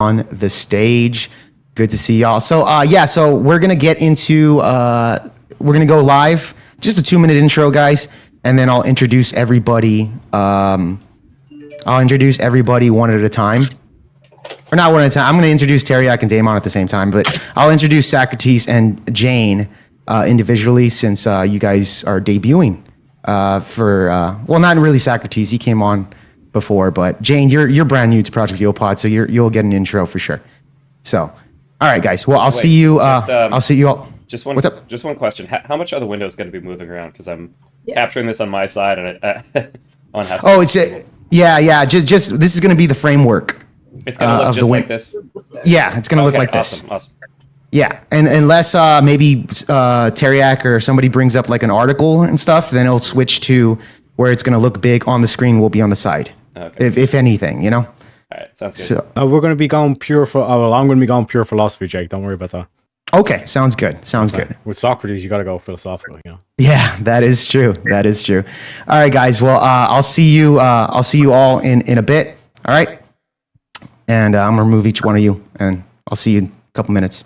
on the stage. Good to see y'all. So so we're gonna get into we're gonna go live. Just a 2-minute intro, guys, and then I'll introduce everybody. I'll introduce everybody one at a time. Or not one at a time. I'm gonna introduce Teriak and Damon at the same time, but I'll introduce Socrates and Jane individually since you guys are debuting well, not really Socrates. He came on before, but Jane, you're brand new to Project VeoPod, so you'll get an intro for sure. So, all right, guys. Well, I'll see you. I'll see you all. What's up? Just one question. How much are the windows going to be moving around? Because I'm capturing this on my side and on how. Oh, it's just this is going to be the framework. It's going to look just like this. Yeah, it's going to look like this. Awesome. Yeah, and unless maybe Teriak or somebody brings up like an article and stuff, then it'll switch to where it's going to look big on the screen. Will be on the side, if anything, you know. All right, sounds good. So we're going to be going pure for. I'm going to be going pure philosophy, Jake. Don't worry about that. Okay, sounds good. Good. With Socrates, you got to go philosophical, you know. Yeah, that is true. All right, guys. Well, I'll see you. I'll see you all in a bit. All right, and I'm gonna remove each one of you, and I'll see you in a couple minutes.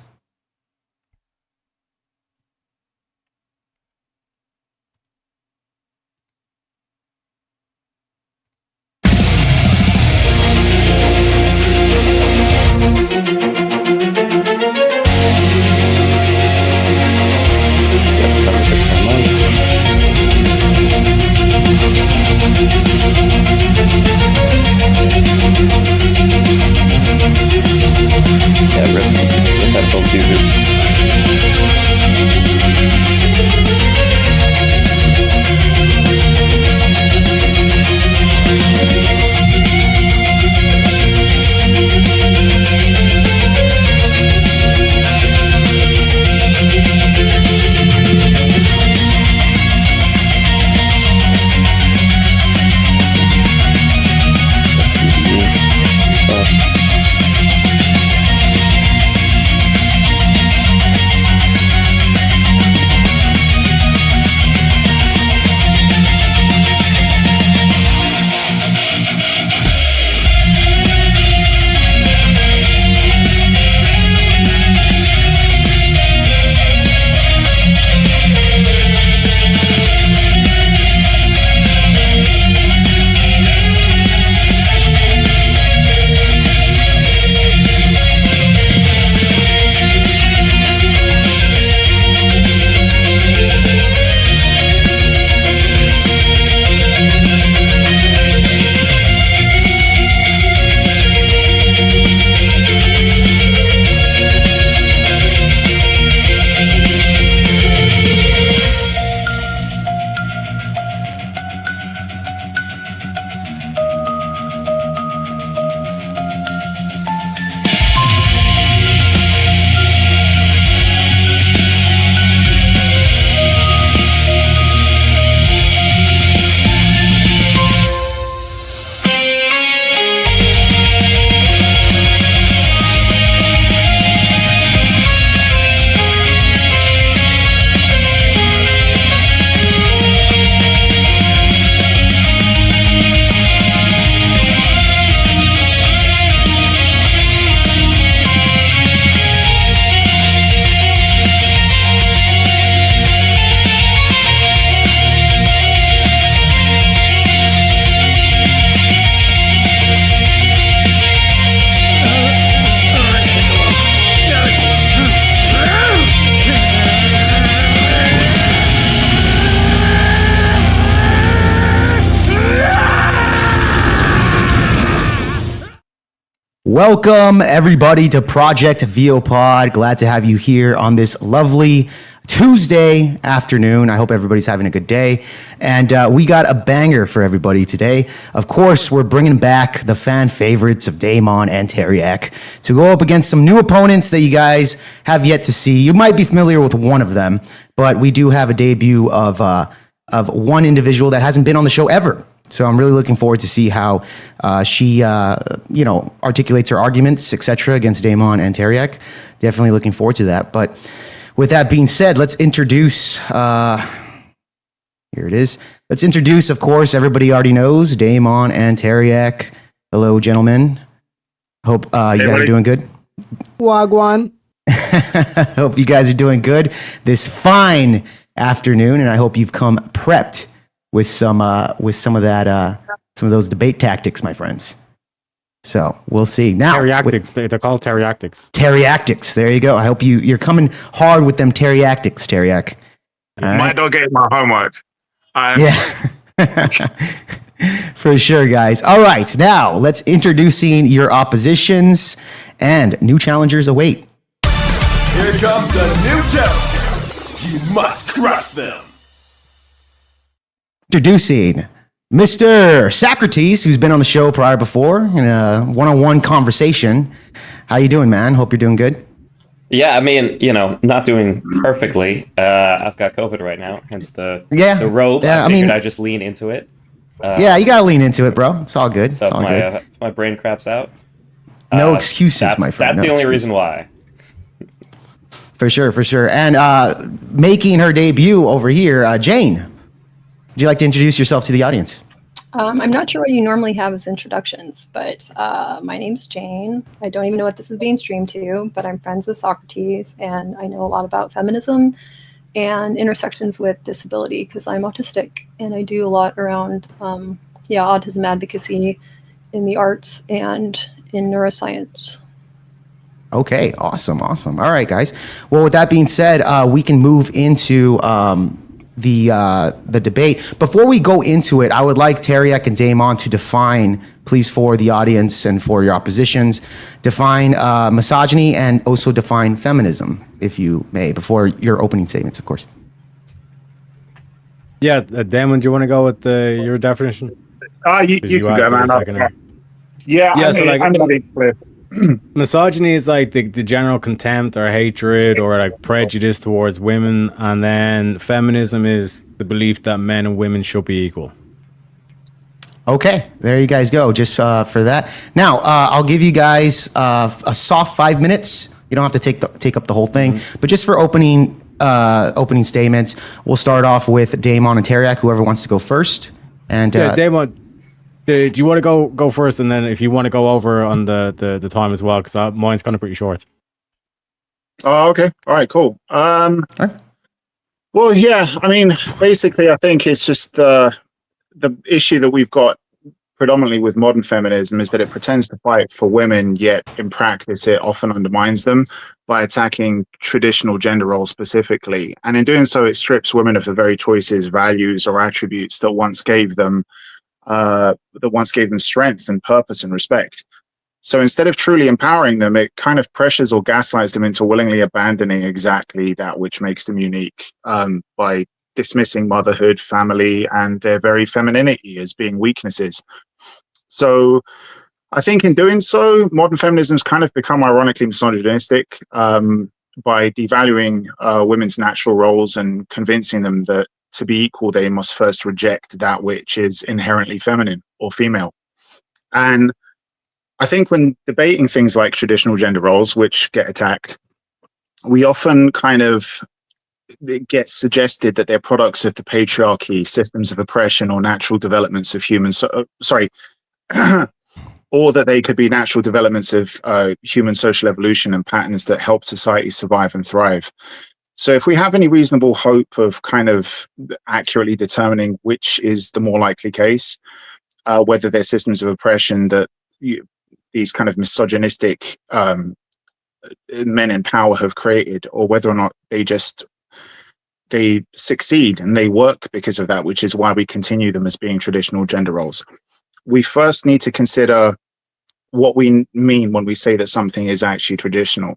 Headphones users. Welcome, everybody, to Project VeoPod. Glad to have you here on this lovely Tuesday afternoon. I hope everybody's having a good day. And we got a banger for everybody today. Of course, we're bringing back the fan favorites of Damon and Teriak to go up against some new opponents that you guys have yet to see. You might be familiar with one of them, but we do have a debut of one individual that hasn't been on the show ever. So I'm really looking forward to see how she, articulates her arguments, etc., against Damon and Teriak. Definitely looking forward to that. But with that being said, let's introduce. Here it is. Let's introduce, of course, everybody already knows Damon and Teriak. Hello, gentlemen. Hope you guys are doing good. Wagwan. Hope you guys are doing good this fine afternoon, and I hope you've come prepped with some of those debate tactics, my friends. So we'll see. Now, Teriactics. They're called teriactics. Teriactics. There you go. I hope you're coming hard with them teriactics, Teriac. My dog getting my homework. Yeah. For sure, guys. All right. Now, let's introducing your oppositions, and new challengers await. Here comes a new challenger. You must crush them. Introducing Mr. Socrates, who's been on the show prior before in a one-on-one conversation. How you doing, man? Hope you're doing good. Yeah, I mean, not doing perfectly. I've got COVID right now, hence the robe. Yeah, I figured I just lean into it. Yeah, you gotta lean into it, bro. It's all good. So it's all good. If my brain craps out. No excuses, my friend. That's No the only excuses. reason why. For sure. And making her debut over here, Jane. Would you like to introduce yourself to the audience? I'm not sure what you normally have as introductions, but my name's Jane. I don't even know what this is being streamed to, but I'm friends with Socrates, and I know a lot about feminism and intersections with disability because I'm autistic, and I do a lot around autism advocacy in the arts and in neuroscience. Okay, awesome. All right, guys. Well, with that being said, we can move into the debate. Before we go into it, I would like Teriac and Damon to define, please, for the audience and for your oppositions, define misogyny and also define feminism, if you may, before your opening statements, of course. Yeah, Damon, do you want to go with your definition? You can go, man. I'm gonna be clear. Misogyny is like the general contempt or hatred or like prejudice towards women, and then feminism is the belief that men and women should be equal. Okay, there you guys go. Just for that. Now, I'll give you guys a soft 5 minutes. You don't have to take up the whole thing, but just for opening statements, we'll start off with Damon and Teriac, whoever wants to go first. And Damon, do you want to go first, and then if you want to go over on the time as well, because mine's kind of pretty short. Oh, okay. All right, cool. right. Well, yeah, I mean, basically, I think it's just the issue that we've got predominantly with modern feminism is that it pretends to fight for women, yet in practice, it often undermines them by attacking traditional gender roles specifically. And in doing so, it strips women of the very choices, values, or attributes that once gave them strength and purpose and respect. So instead of truly empowering them, it kind of pressures or gaslights them into willingly abandoning exactly that which makes them unique, by dismissing motherhood, family, and their very femininity as being weaknesses. So I think in doing so, modern feminism's kind of become ironically misogynistic, by devaluing women's natural roles and convincing them that to be equal, they must first reject that which is inherently feminine or female. And I think when debating things like traditional gender roles, which get attacked, we often it gets suggested that they're products of the patriarchy, systems of oppression, or natural developments of or that they could be natural developments of human social evolution and patterns that help society survive and thrive. So if we have any reasonable hope of kind of accurately determining which is the more likely case, whether they're systems of oppression that these kind of misogynistic men in power have created, or whether or not they succeed and they work because of that, which is why we continue them as being traditional gender roles. We first need to consider what we mean when we say that something is actually traditional.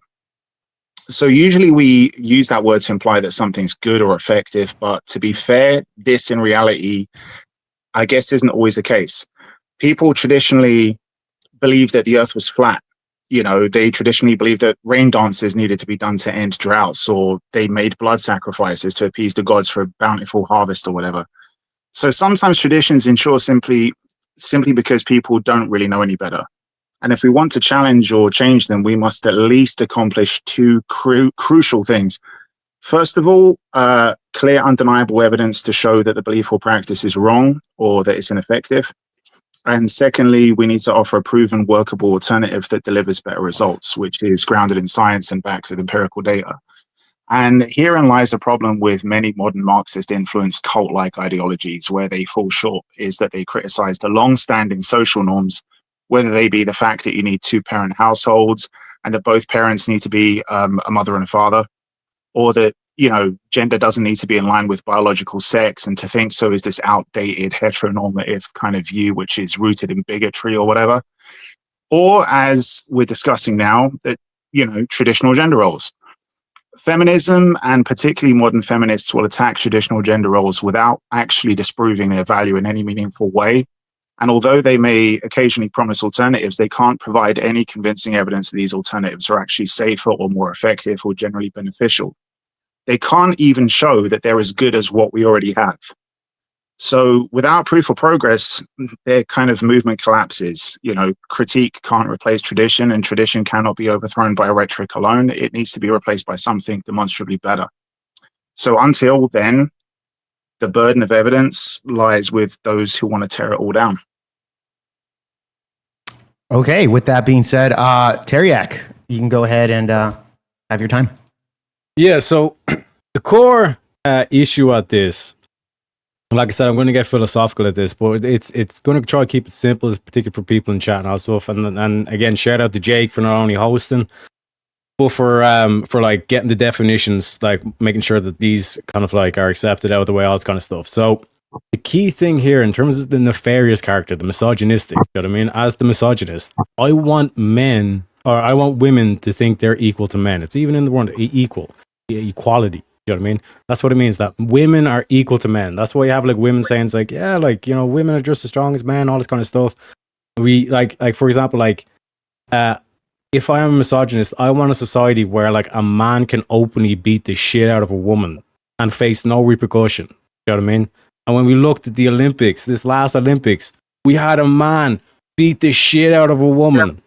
So usually we use that word to imply that something's good or effective, but to be fair, this in reality, I guess, isn't always the case. People traditionally believe that the earth was flat. They traditionally believed that rain dances needed to be done to end droughts, or they made blood sacrifices to appease the gods for a bountiful harvest or whatever. So sometimes traditions ensure simply because people don't really know any better. And if we want to challenge or change them, we must at least accomplish two crucial things. First of all, clear, undeniable evidence to show that the belief or practice is wrong or that it's ineffective. And secondly, we need to offer a proven, workable alternative that delivers better results, which is grounded in science and backed with empirical data. And herein lies the problem with many modern Marxist-influenced cult-like ideologies where they fall short, is that they criticize the long-standing social norms, whether they be the fact that you need two-parent households and that both parents need to be a mother and a father, or that, you know, gender doesn't need to be in line with biological sex, and to think so is this outdated heteronormative kind of view which is rooted in bigotry or whatever. Or, as we're discussing now, that, you know, traditional gender roles. Feminism, and particularly modern feminists, will attack traditional gender roles without actually disproving their value in any meaningful way. And although they may occasionally promise alternatives, they can't provide any convincing evidence that these alternatives are actually safer or more effective or generally beneficial. They can't even show that they're as good as what we already have. So without proof of progress, their kind of movement collapses. You know, critique can't replace tradition, and tradition cannot be overthrown by rhetoric alone. It needs to be replaced by something demonstrably better. So until then, the burden of evidence lies with those who want to tear it all down. Okay, with that being said, Teriak, you can go ahead and have your time. Yeah, so the core issue at this, like I said, I'm going to get philosophical at this, but it's going to try to keep it simple, particularly for people in chat and all stuff. And again, shout out to Jake for not only hosting, but for like getting the definitions, like making sure that these kind of like are accepted out of the way, all this kind of stuff. So the key thing here in terms of the nefarious character, the misogynistic, you know what I mean? As the misogynist, I want women to think they're equal to men. It's even in the word equality. You know what I mean? That's what it means, that women are equal to men. That's why you have like women saying it's like, yeah, like, you know, women are just as strong as men, all this kind of stuff. We like for example, like if I am a misogynist, I want a society where like a man can openly beat the shit out of a woman and face no repercussion. You know what I mean? And when we looked at the Olympics, this last Olympics, we had a man beat the shit out of a woman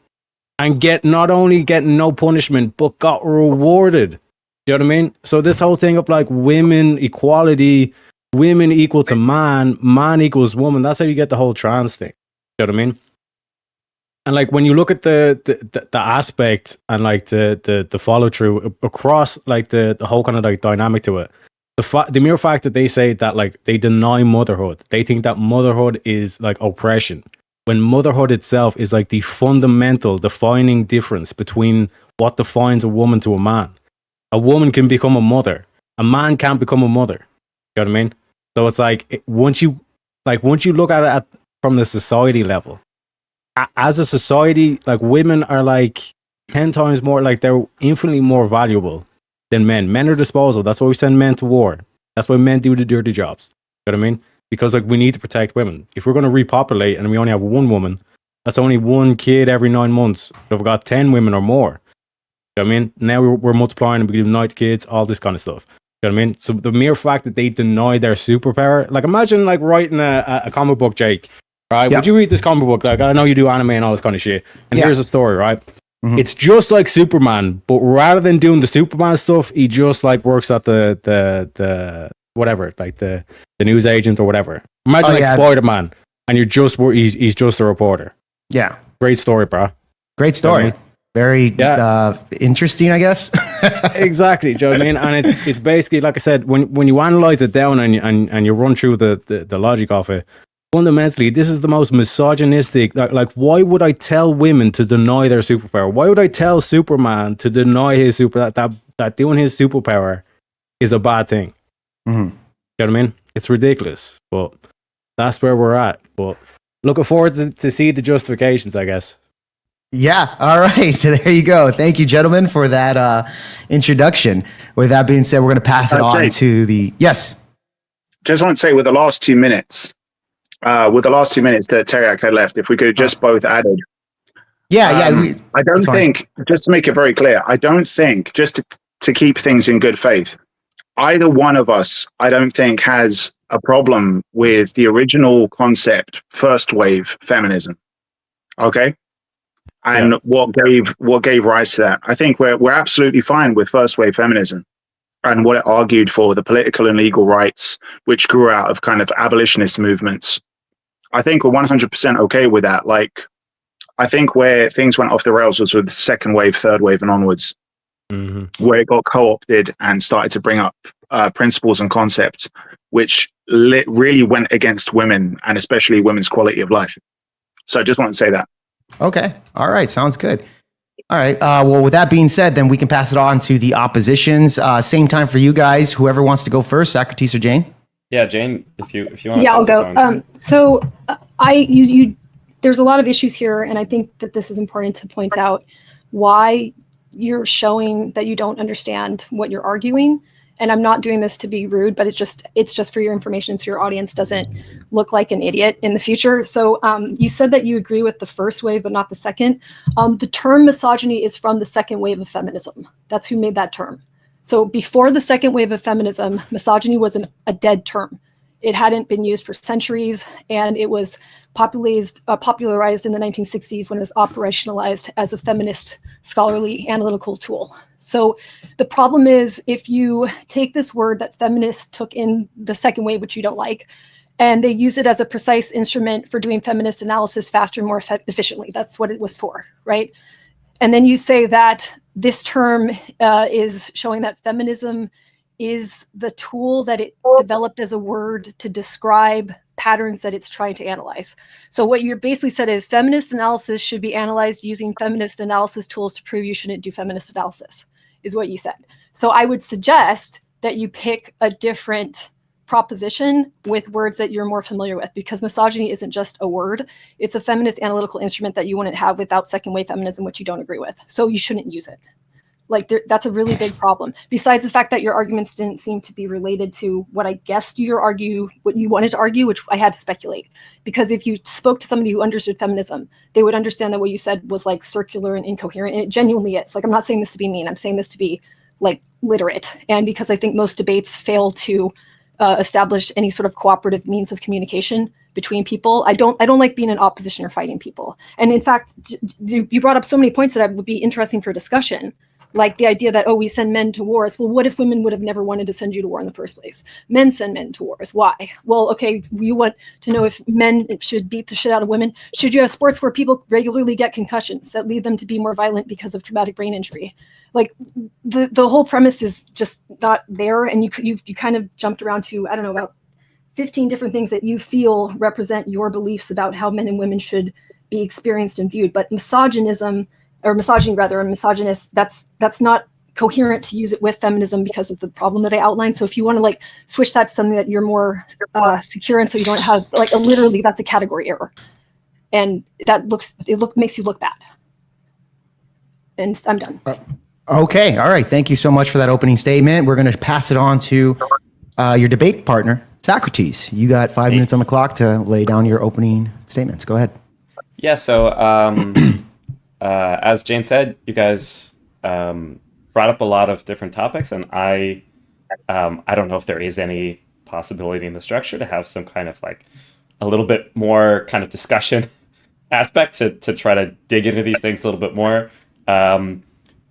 and not only getting no punishment, but got rewarded. You know what I mean? So this whole thing of like women equality, women equal to man, man equals woman, that's how you get the whole trans thing. You know what I mean? And like when you look at the aspect and like the follow through across like the whole kind of like dynamic to it, the mere fact that they say that like they deny motherhood, they think that motherhood is like oppression, when motherhood itself is like the fundamental defining difference between what defines a woman to a man. A woman can become a mother. A man can't become a mother. You know what I mean? So it's like once you look at it from the society level, as a society, like women are like 10 times more, like they're infinitely more valuable than men. Men are disposable. That's why we send men to war. That's why men do the dirty jobs. You know what I mean? Because like we need to protect women. If we're going to repopulate and we only have one woman, that's only one kid every 9 months. So we've got 10 women or more. You know what I mean? Now we're multiplying and we can unite kids, all this kind of stuff. You know what I mean? So the mere fact that they deny their superpower, like imagine like writing a comic book, Jake, right? Yep. Would you read this comic book? Like I know you do anime and all this kind of shit. And here's a story, right? Mm-hmm. It's just like Superman, but rather than doing the Superman stuff, he just like works at the whatever, like the news agent or whatever. Imagine Spider-Man, and he's just a reporter. Yeah. Great story, bro. Great story. You know I mean? Very interesting, I guess. Exactly. Do you know what I mean? And it's basically, like I said, when you analyze it down and you run through the logic of it, fundamentally, this is the most misogynistic. Like, why would I tell women to deny their superpower? Why would I tell Superman to deny his that doing his superpower is a bad thing? Mm-hmm. You know what I mean? It's ridiculous, but that's where we're at. But looking forward to see the justifications, I guess. Yeah. All right. So there you go. Thank you, gentlemen, for that introduction. With that being said, we're going to pass it on to the... Yes. Just want to say with the last 2 minutes, that Teriak had left, if we could have just both added. I don't think, just to make it very clear, I don't think, just to keep things in good faith, either one of us, I don't think, has a problem with the original concept, first wave feminism. Okay? And what gave rise to that. I think we're absolutely fine with first wave feminism and what it argued for, the political and legal rights which grew out of kind of abolitionist movements. I think we're 100% okay with that. Like, I think where things went off the rails was with the second wave, third wave, and onwards, where it got co-opted and started to bring up principles and concepts which really went against women and especially women's quality of life. So I just want to say that. Okay. All right. Sounds good. All right. Well, with that being said, then we can pass it on to the oppositions. Same time for you guys. Whoever wants to go first, Socrates or Jane? Yeah, Jane, if you want. Yeah, I'll go. There's a lot of issues here, and I think that this is important to point out why you're showing that you don't understand what you're arguing. And I'm not doing this to be rude, but it's just for your information, so your audience doesn't look like an idiot in the future. So you said that you agree with the first wave, but not the second. The term misogyny is from the second wave of feminism. That's who made that term. So before the second wave of feminism, misogyny was a dead term. It hadn't been used for centuries, and it was popularized in the 1960s when it was operationalized as a feminist scholarly analytical tool. So the problem is, if you take this word that feminists took in the second wave, which you don't like, and they use it as a precise instrument for doing feminist analysis faster and more efficiently, that's what it was for, right? And then you say that this term is showing that feminism is the tool that it developed as a word to describe patterns that it's trying to analyze. So what you're basically said is feminist analysis should be analyzed using feminist analysis tools to prove you shouldn't do feminist analysis, is what you said. So I would suggest that you pick a different proposition with words that you're more familiar with, because misogyny isn't just a word. It's a feminist analytical instrument that you wouldn't have without second wave feminism, which you don't agree with. So you shouldn't use it. Like, that's a really big problem. Besides the fact that your arguments didn't seem to be related to what I guessed what you wanted to argue, which I had to speculate. Because if you spoke to somebody who understood feminism, they would understand that what you said was like circular and incoherent, and it genuinely is. Like, I'm not saying this to be mean. I'm saying this to be like literate. And because I think most debates fail to establish any sort of cooperative means of communication between people. I don't like being in opposition or fighting people. And in fact, you brought up so many points that would be interesting for discussion. Like the idea that, we send men to wars. Well, what if women would have never wanted to send you to war in the first place? Men send men to wars. Why? Well, okay, you want to know if men should beat the shit out of women? Should you have sports where people regularly get concussions that lead them to be more violent because of traumatic brain injury? Like, the whole premise is just not there. And you kind of jumped around to, I don't know, about 15 different things that you feel represent your beliefs about how men and women should be experienced and viewed. But misogyny rather, and misogynist, that's not coherent to use it with feminism because of the problem that I outlined. So if you want to like switch that to something that you're more secure in, so you don't have like literally, that's a category error, and that makes you look bad. And I'm done. Okay. All right. Thank you so much for that opening statement. We're going to pass it on to your debate partner, Socrates. You got 5 minutes on the clock to lay down your opening statements. Go ahead. Yeah. So as Jane said, you guys brought up a lot of different topics, and I don't know if there is any possibility in the structure to have some kind of like a little bit more kind of discussion aspect to try to dig into these things a little bit more,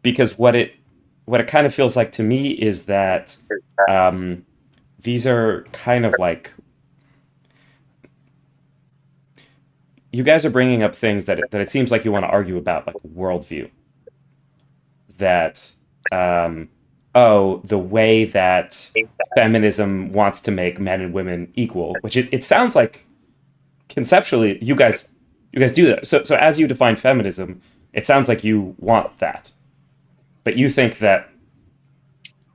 because what it kind of feels like to me is that these are kind of like, you guys are bringing up things that it seems like you want to argue about, like worldview. That, the way that feminism wants to make men and women equal, which it sounds like conceptually you guys do that. So as you define feminism, it sounds like you want that, but you think that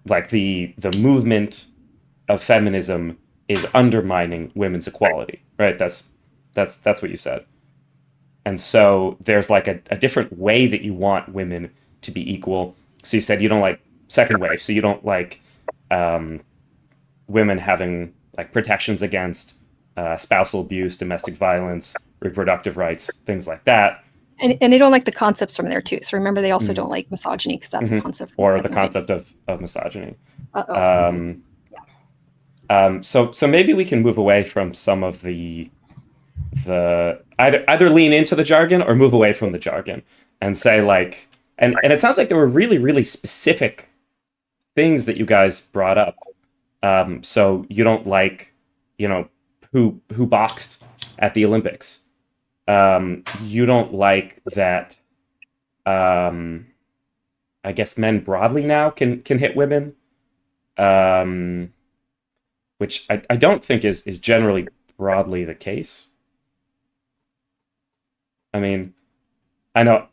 like the movement of feminism is undermining women's equality, right? That's what you said. And so there's like a different way that you want women to be equal. So you said you don't like second wave, so you don't like women having like protections against spousal abuse, domestic violence, reproductive rights, things like that. And they don't like the concepts from there too. So remember, they also don't like misogyny, because that's a concept. Or the concept of misogyny. So maybe we can move away from some of the either lean into the jargon or move away from the jargon and say like, and it sounds like there were really, really specific things that you guys brought up. So you don't like, who boxed at the Olympics. You don't like that. I guess men broadly now can hit women, which I don't think is generally broadly the case. I mean, I know,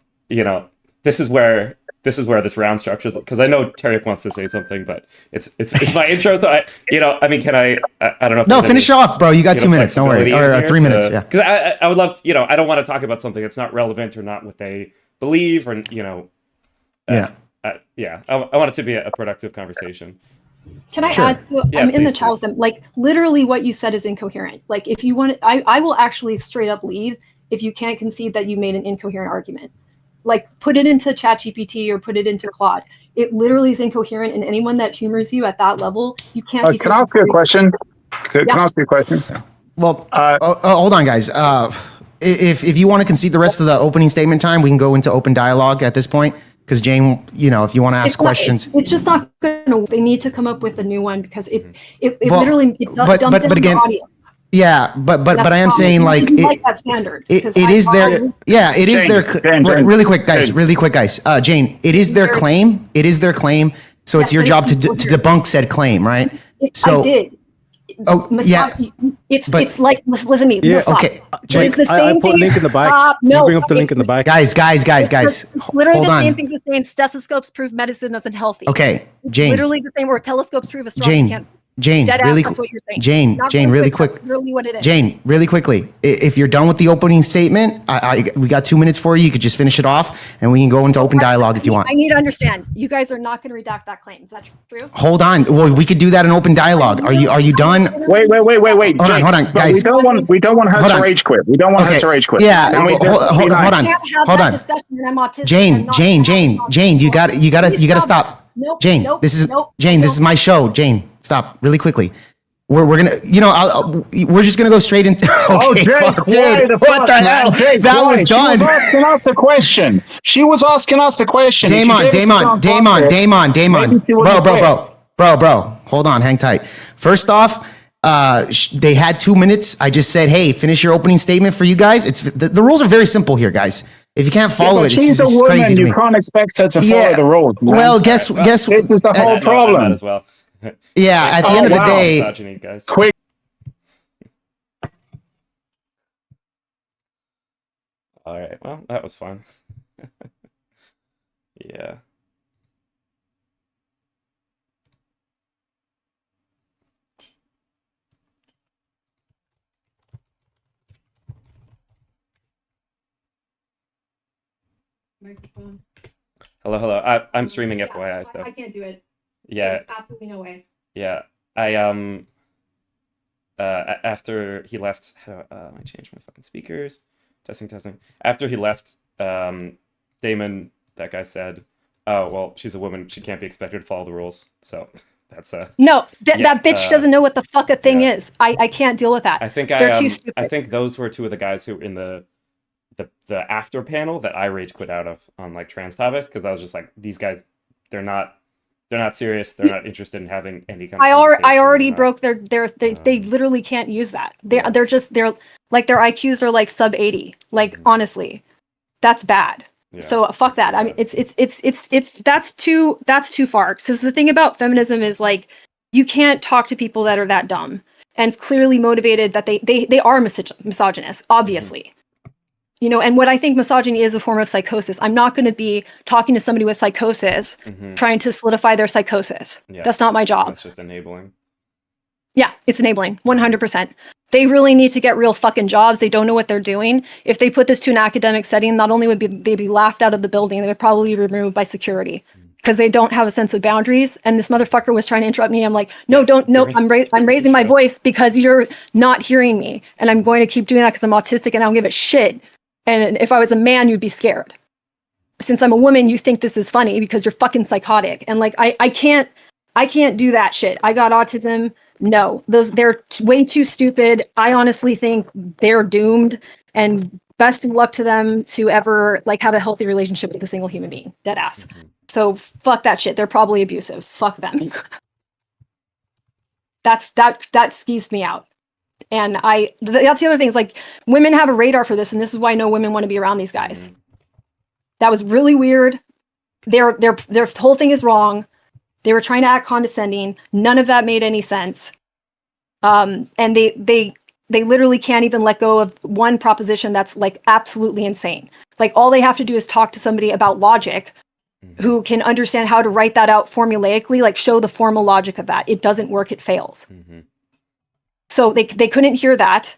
this is where this round structures, because I know Tarek wants to say something, but it's my intro. So I mean, can I don't know. If No, finish off, bro. You got 2 minutes. Don't worry, or 3 minutes. Yeah. Because I would love to, I don't want to talk about something that's not relevant or not what they believe, or Yeah. I want it to be a productive conversation. Can I Sure. add to? Yeah, I'm in the please, chat with them. Like literally, what you said is incoherent. Like if you want, I will actually straight up leave if you can't concede that you made an incoherent argument. Like put it into ChatGPT or put it into Claude. It literally is incoherent, and anyone that humors you at that level, you can't be. Can I ask you a question? Can I ask you a question? Well, hold on, guys. If you want to concede the rest of the opening statement time, we can go into open dialogue at this point. Because Jane, if you want to ask questions, it's just not gonna. They need to come up with a new one because it Well, literally dumped down again, the audience. yeah, but That's I am the saying problem. like You like that standard. it because is I- their yeah it is Jane, their Jane, but Jane, really quick guys Jane, it is their claim, so it's Yes, your but job to it's debunk said claim, right? I did. Oh yeah, It's like listen to me. Yeah, no, stop. okay, It is the I same put thing. link in the back. Stop. Can you No, bring up the link in the back. guys, It's literally hold the on. same things as saying stethoscopes prove medicine isn't healthy. Okay, It's Jane, literally the same, or telescopes prove astronomy can't. Jane, Dead ass, really, that's what you're saying. Jane, Not really quick. That's literally what it is. Jane, really quickly, if you're done with the opening statement, we got 2 minutes for you. You could just finish it off, and we can go into open dialogue if you want. I need to understand. You guys are not going to redact that claim. Is that true? Hold on. Well, we could do that in open dialogue. Are you done? Wait. Hold on, But guys. We don't want her Hold to on. rage quit. We don't want her to rage quit. Yeah. Can we Hold just be on. nice? I can't have Hold that on. discussion when I'm autistic. Jane, and not- Jane, you gotta stop. Nope, Jane, nope, this is nope, Jane. This nope. is my show. Jane, stop really quickly. We're gonna, we're just gonna go straight into. Okay, Jake, fuck, why dude. the What fuck, the man? hell? Jake, That why? was done. She was asking us a question. If you gave us a chance to answer it, Damon. maybe she wouldn't quit. Bro. Hold on, hang tight. First off, they had 2 minutes. I just said, hey, finish your opening statement for you guys. It's the rules are very simple here, guys. If you can't follow But it, she's it's a woman. crazy to me. You can't expect her to follow the rules. Man. Well, guess. This is the whole I might problem. as well. Yeah, at the end of the wow. day, Misogyny, guys. Quick. All right. Well, that was fun. Yeah. Microphone. Hello. I'm streaming FYI, so I can't do it. yeah, There's absolutely no way. yeah. I after he left, I changed my fucking speakers. Testing. After he left, Damon, that guy said, "Oh well, she's a woman. She can't be expected to follow the rules." So that's No, Yeah, that bitch doesn't know what the fuck a thing yeah. is. I can't deal with that. I think They're too stupid. I think those were two of the guys who were in the after panel that I rage quit out of on like trans topics, because I was just like, these guys, they're not serious. They're not interested in having any kind of I conversation. already They're not- broke they literally can't use that. They're like their IQs are like sub 80. Like honestly, that's bad. Yeah. So fuck that. I mean, it's that's too far. Because the thing about feminism is like you can't talk to people that are that dumb and it's clearly motivated that they are misogynist, obviously. You know, and what I think misogyny is a form of psychosis. I'm not going to be talking to somebody with psychosis, trying to solidify their psychosis. Yeah. That's not my job. That's just enabling. Yeah, it's enabling, 100%. They really need to get real fucking jobs. They don't know what they're doing. If they put this to an academic setting, not only would they be laughed out of the building, they would probably be removed by security because they don't have a sense of boundaries. And this motherfucker was trying to interrupt me. I'm like, no, I'm raising my voice because you're not hearing me. And I'm going to keep doing that because I'm autistic and I don't give a shit. And if I was a man, you'd be scared. Since I'm a woman, you think this is funny because you're fucking psychotic. And like, I can't do that shit. I got autism. No, they're way too stupid. I honestly think they're doomed, and best of luck to them to ever like have a healthy relationship with a single human being. Dead ass. So fuck that shit. They're probably abusive. Fuck them. That skis me out. And that's the other thing is like women have a radar for this, and this is why no women want to be around these guys. That was really weird. Their whole thing is wrong. They were trying to act condescending. None of that made any sense. And they literally can't even let go of one proposition that's like absolutely insane. Like all they have to do is talk to somebody about logic who can understand how to write that out formulaically, like show the formal logic of that. It doesn't work, it fails. So they couldn't hear that.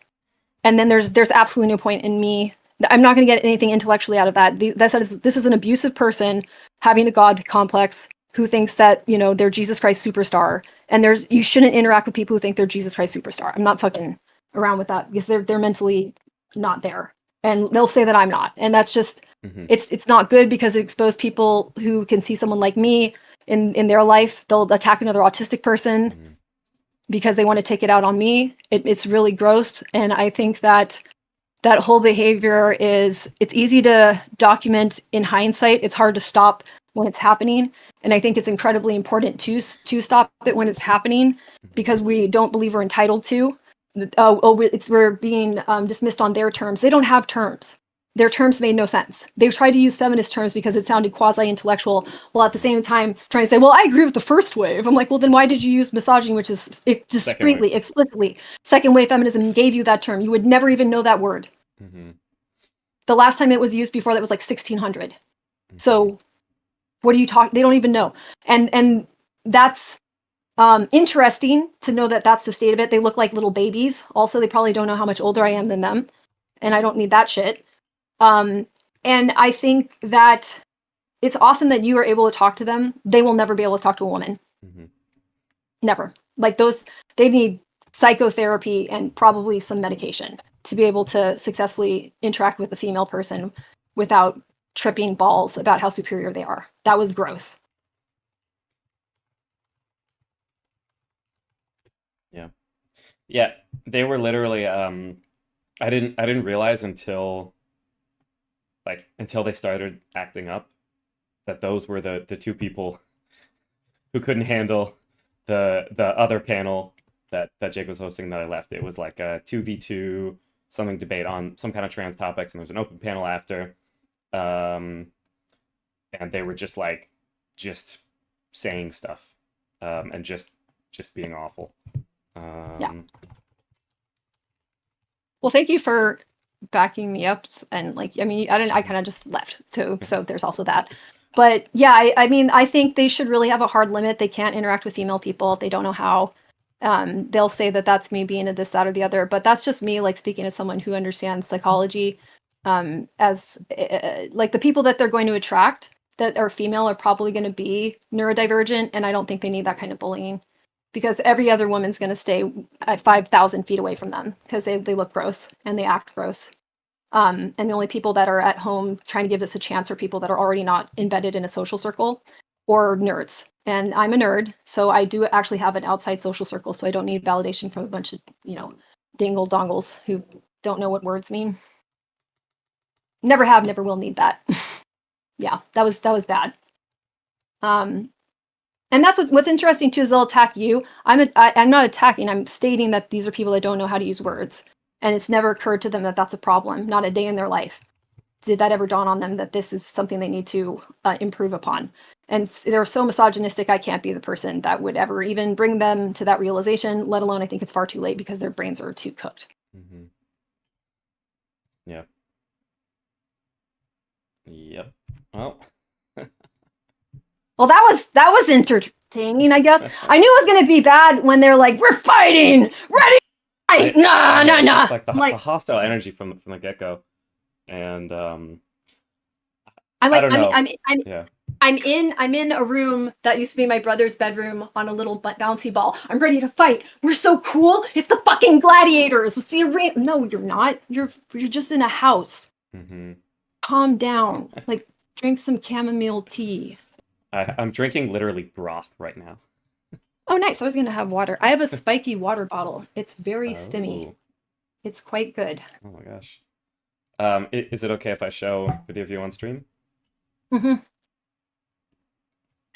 And then there's absolutely no point in me. I'm not going to get anything intellectually out of that. This is an abusive person having a God complex who thinks that, you know, they're Jesus Christ superstar. And you shouldn't interact with people who think they're Jesus Christ superstar. I'm not fucking around with that because they're mentally not there. And they'll say that I'm not. And that's just, it's not good because it exposes people who can see someone like me in their life. They'll attack another autistic person because they want to take it out on me. It's really gross. And I think that whole behavior it's easy to document in hindsight. It's hard to stop when it's happening. And I think it's incredibly important to stop it when it's happening because we don't believe we're entitled to. We're being dismissed on their terms. They don't have terms. Their terms made no sense. They tried to use feminist terms because it sounded quasi-intellectual, while at the same time trying to say, well, I agree with the first wave. I'm like, well, then why did you use misogyny, which is discreetly, explicitly, second wave feminism gave you that term. You would never even know that word. The last time it was used before that was like 1600. So what are you talking? They don't even know. And that's interesting to know that that's the state of it. They look like little babies. Also, they probably don't know how much older I am than them. And I don't need that shit. And I think that it's awesome that you are able to talk to them. They will never be able to talk to a woman. Never. Like they need psychotherapy and probably some medication to be able to successfully interact with a female person without tripping balls about how superior they are. That was gross. Yeah, they were literally I didn't realize until they started acting up that those were the two people who couldn't handle the other panel that Jake was hosting that I left. It was like a 2v2 something debate on some kind of trans topics, and there was an open panel after. And they were just saying stuff and just being awful. Yeah. Well, thank you for backing me up. And like, I mean, I kind of just left. So there's also that. But yeah, I mean, I think they should really have a hard limit. They can't interact with female people. They don't know how. They'll say that that's me being a this, that, or the other. But that's just me, like, speaking as someone who understands psychology. As like the people that they're going to attract that are female are probably going to be neurodivergent. And I don't think they need that kind of bullying. Because every other woman's going to stay at 5,000 feet away from them because they look gross and they act gross. And the only people that are at home trying to give this a chance are people that are already not embedded in a social circle or nerds. And I'm a nerd, so I do actually have an outside social circle, so I don't need validation from a bunch of, dingle dongles who don't know what words mean. Never have, never will need that. Yeah, that was bad. And that's what's interesting too is they'll attack you. I'm not attacking. I'm stating that these are people that don't know how to use words, and it's never occurred to them that that's a problem. Not a day in their life did that ever dawn on them that this is something they need to improve upon. And they're so misogynistic. I can't be the person that would ever even bring them to that realization. Let alone, I think it's far too late because their brains are too cooked. Yeah. Yep. Well. Well, that was entertaining, I guess. I knew it was going to be bad when they're like, "We're fighting, ready, fight!" Nah. It's like the hostile energy from the get go, and I don't know. I'm in a room that used to be my brother's bedroom on a little bouncy ball. I'm ready to fight. We're so cool. It's the fucking gladiators. It's the arena. No, you're not. You're just in a house. Calm down. Like, drink some chamomile tea. I'm drinking literally broth right now. Oh, nice. I was going to have water. I have a spiky water bottle. It's very stimmy. It's quite good. Oh my gosh. Is it okay if I show video of you on stream?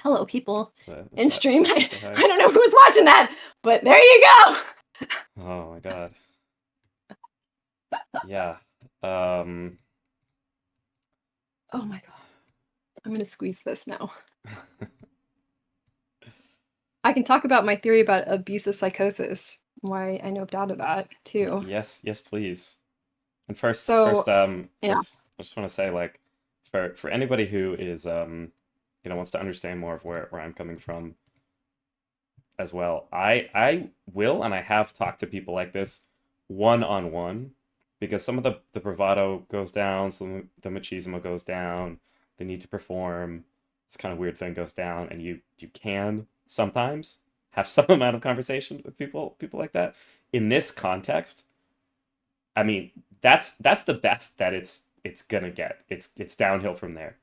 Hello, people in stream. I don't know who's watching that, but there you go. Oh my god. Yeah. Oh my god. I'm gonna squeeze this now. I can talk about my theory about abusive psychosis, why I noped out of that too. Yes, yes, please. And So yeah. first, I just want to say, like, for anybody who is, wants to understand more of where I'm coming from as well, I will and I have talked to people like this one on one, because some of the bravado goes down, some the machismo goes down, the need to perform, this kind of weird thing goes down, and you can sometimes have some amount of conversation with people like that. In this context, I mean, that's the best that it's gonna get. It's downhill from there.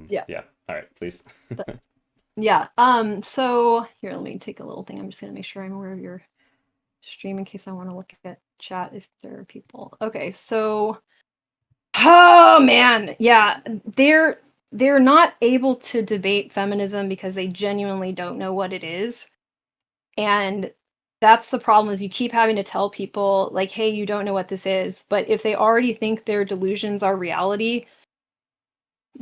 Yeah. Yeah. All right, please. Yeah. So here, let me take a little thing. I'm just gonna make sure I'm aware of your stream in case I want to look at chat if there are people. Okay, so oh man, yeah, they're not able to debate feminism because they genuinely don't know what it is. And that's the problem, is you keep having to tell people like, hey, you don't know what this is. But if they already think their delusions are reality,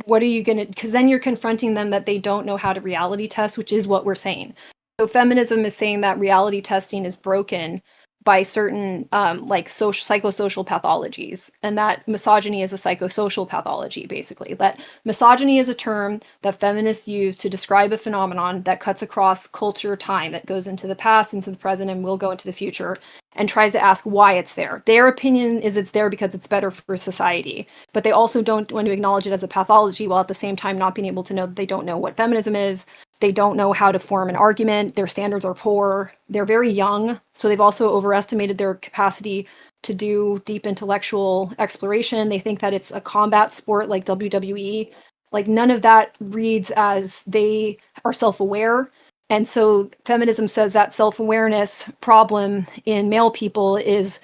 what are you going to, because then you're confronting them that they don't know how to reality test, which is what we're saying. So feminism is saying that reality testing is broken by certain like social psychosocial pathologies, and that misogyny is a psychosocial pathology. Basically, that misogyny is a term that feminists use to describe a phenomenon that cuts across culture, time, that goes into the past, into the present, and will go into the future, and tries to ask why it's there. Their opinion is it's there because it's better for society, but they also don't want to acknowledge it as a pathology, while at the same time not being able to know that they don't know what feminism is. They don't know how to form an argument. Their standards are poor. They're very young, so they've also overestimated their capacity to do deep intellectual exploration. They think that it's a combat sport like WWE. Like, none of that reads as they are self-aware. And so feminism says that self-awareness problem in male people is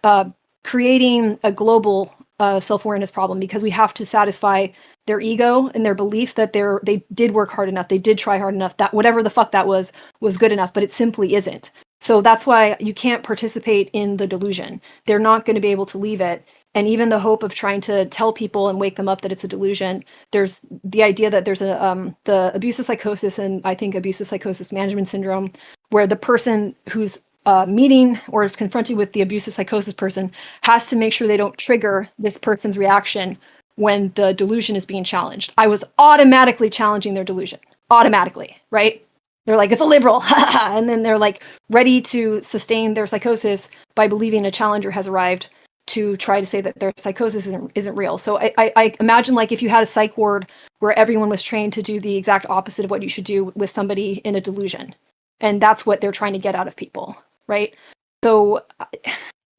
uh, creating a global self-awareness problem, because we have to satisfy their ego and their belief that they did work hard enough, they did try hard enough, that whatever the fuck that was good enough, but it simply isn't. So that's why you can't participate in the delusion. They're not going to be able to leave it. And even the hope of trying to tell people and wake them up that it's a delusion, there's the idea that there's a the abusive psychosis, and I think abusive psychosis management syndrome, where the person who's meeting or is confronted with the abusive psychosis person has to make sure they don't trigger this person's reaction when the delusion is being challenged. I was automatically challenging their delusion, automatically, right? They're like, it's a liberal, and then they're like ready to sustain their psychosis by believing a challenger has arrived to try to say that their psychosis isn't real. So I imagine, like, if you had a psych ward where everyone was trained to do the exact opposite of what you should do with somebody in a delusion, and that's what they're trying to get out of people, right? So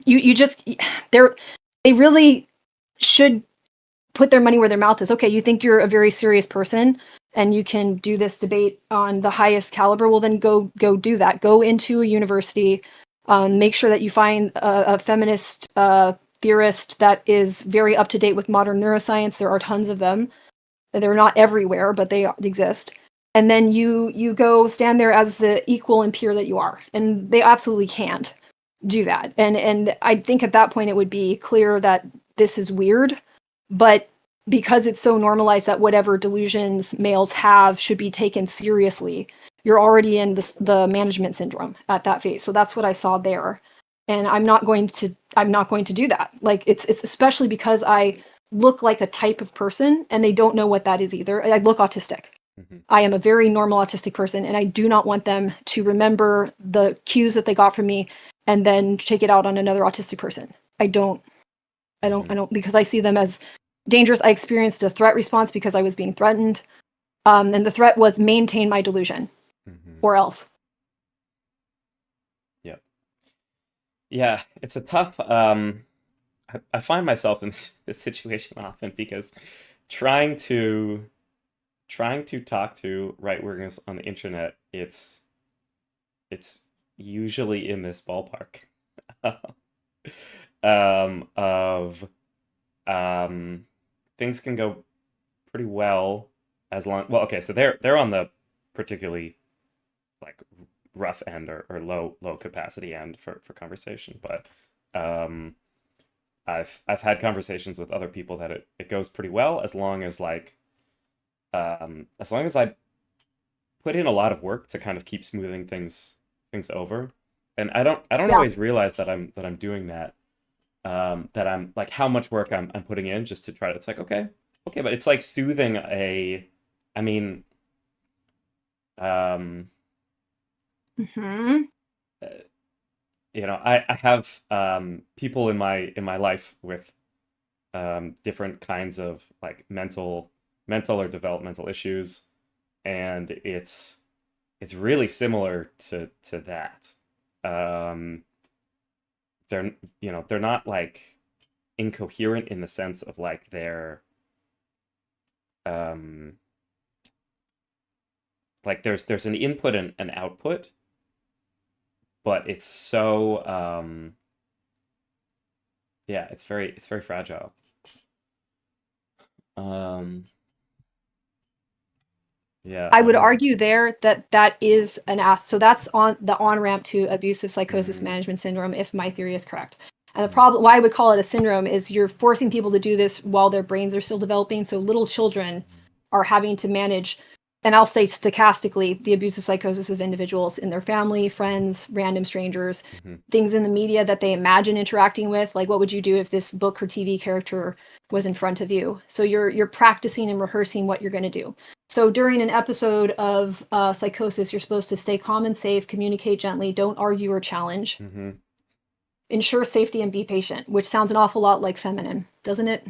you just they really should put their money where their mouth is. Okay, you think you're a very serious person and you can do this debate on the highest caliber, well then go do that. Go into a university, make sure that you find a feminist theorist that is very up to date with modern neuroscience. There are tons of them. They're not everywhere, but they exist. And then you go stand there as the equal and peer that you are, and they absolutely can't do that. And I think at that point it would be clear that this is weird, but because it's so normalized that whatever delusions males have should be taken seriously, you're already in the management syndrome at that phase. So that's what I saw there, and I'm not going to do that. Like, it's especially because I look like a type of person and they don't know what that is either. I look autistic. Mhm. I am a very normal autistic person, and I do not want them to remember the cues that they got from me and then take it out on another autistic person. I don't, because I see them as dangerous. I experienced a threat response because I was being threatened. And the threat was maintain my delusion Mhm. or else. Yep. Yeah, it's a tough. I find myself in this situation often, because trying to talk to right wingers on the internet, it's usually in this ballpark of things can go pretty well, as long, well, okay, so they're on the particularly, like, rough end, or low capacity end for conversation, but um I've had conversations with other people that it goes pretty well as long as I put in a lot of work to kind of keep smoothing things over. And I don't Yeah. always realize that I'm doing that. That I'm like how much work I'm putting in just to try to, it's like, okay, but it's like soothing I mean, um, Hmm. uh, I have people in my life with different kinds of like mental or developmental issues, and it's really similar to that. Um, they're they're not like incoherent in the sense of like they're um like there's an input and an output, but it's so yeah, it's very fragile. Um yeah, I I would don't know. argue there that that is an ask. So that's on the on ramp to abusive psychosis Hmm. management syndrome, if my theory is correct. And the Hmm. problem, why I would call it a syndrome, is you're forcing people to do this while their brains are still developing. So little children are having to manage, and I'll say stochastically, the abusive psychosis of individuals in their family, friends, random strangers, Hmm. things in the media that they imagine interacting with. Like, what would you do if this book or TV character was in front of you? So you're practicing and rehearsing what you're going to do. So during an episode of psychosis, you're supposed to stay calm and safe, communicate gently, don't argue or challenge, Hmm. ensure safety, and be patient, which sounds an awful lot like feminine, doesn't it?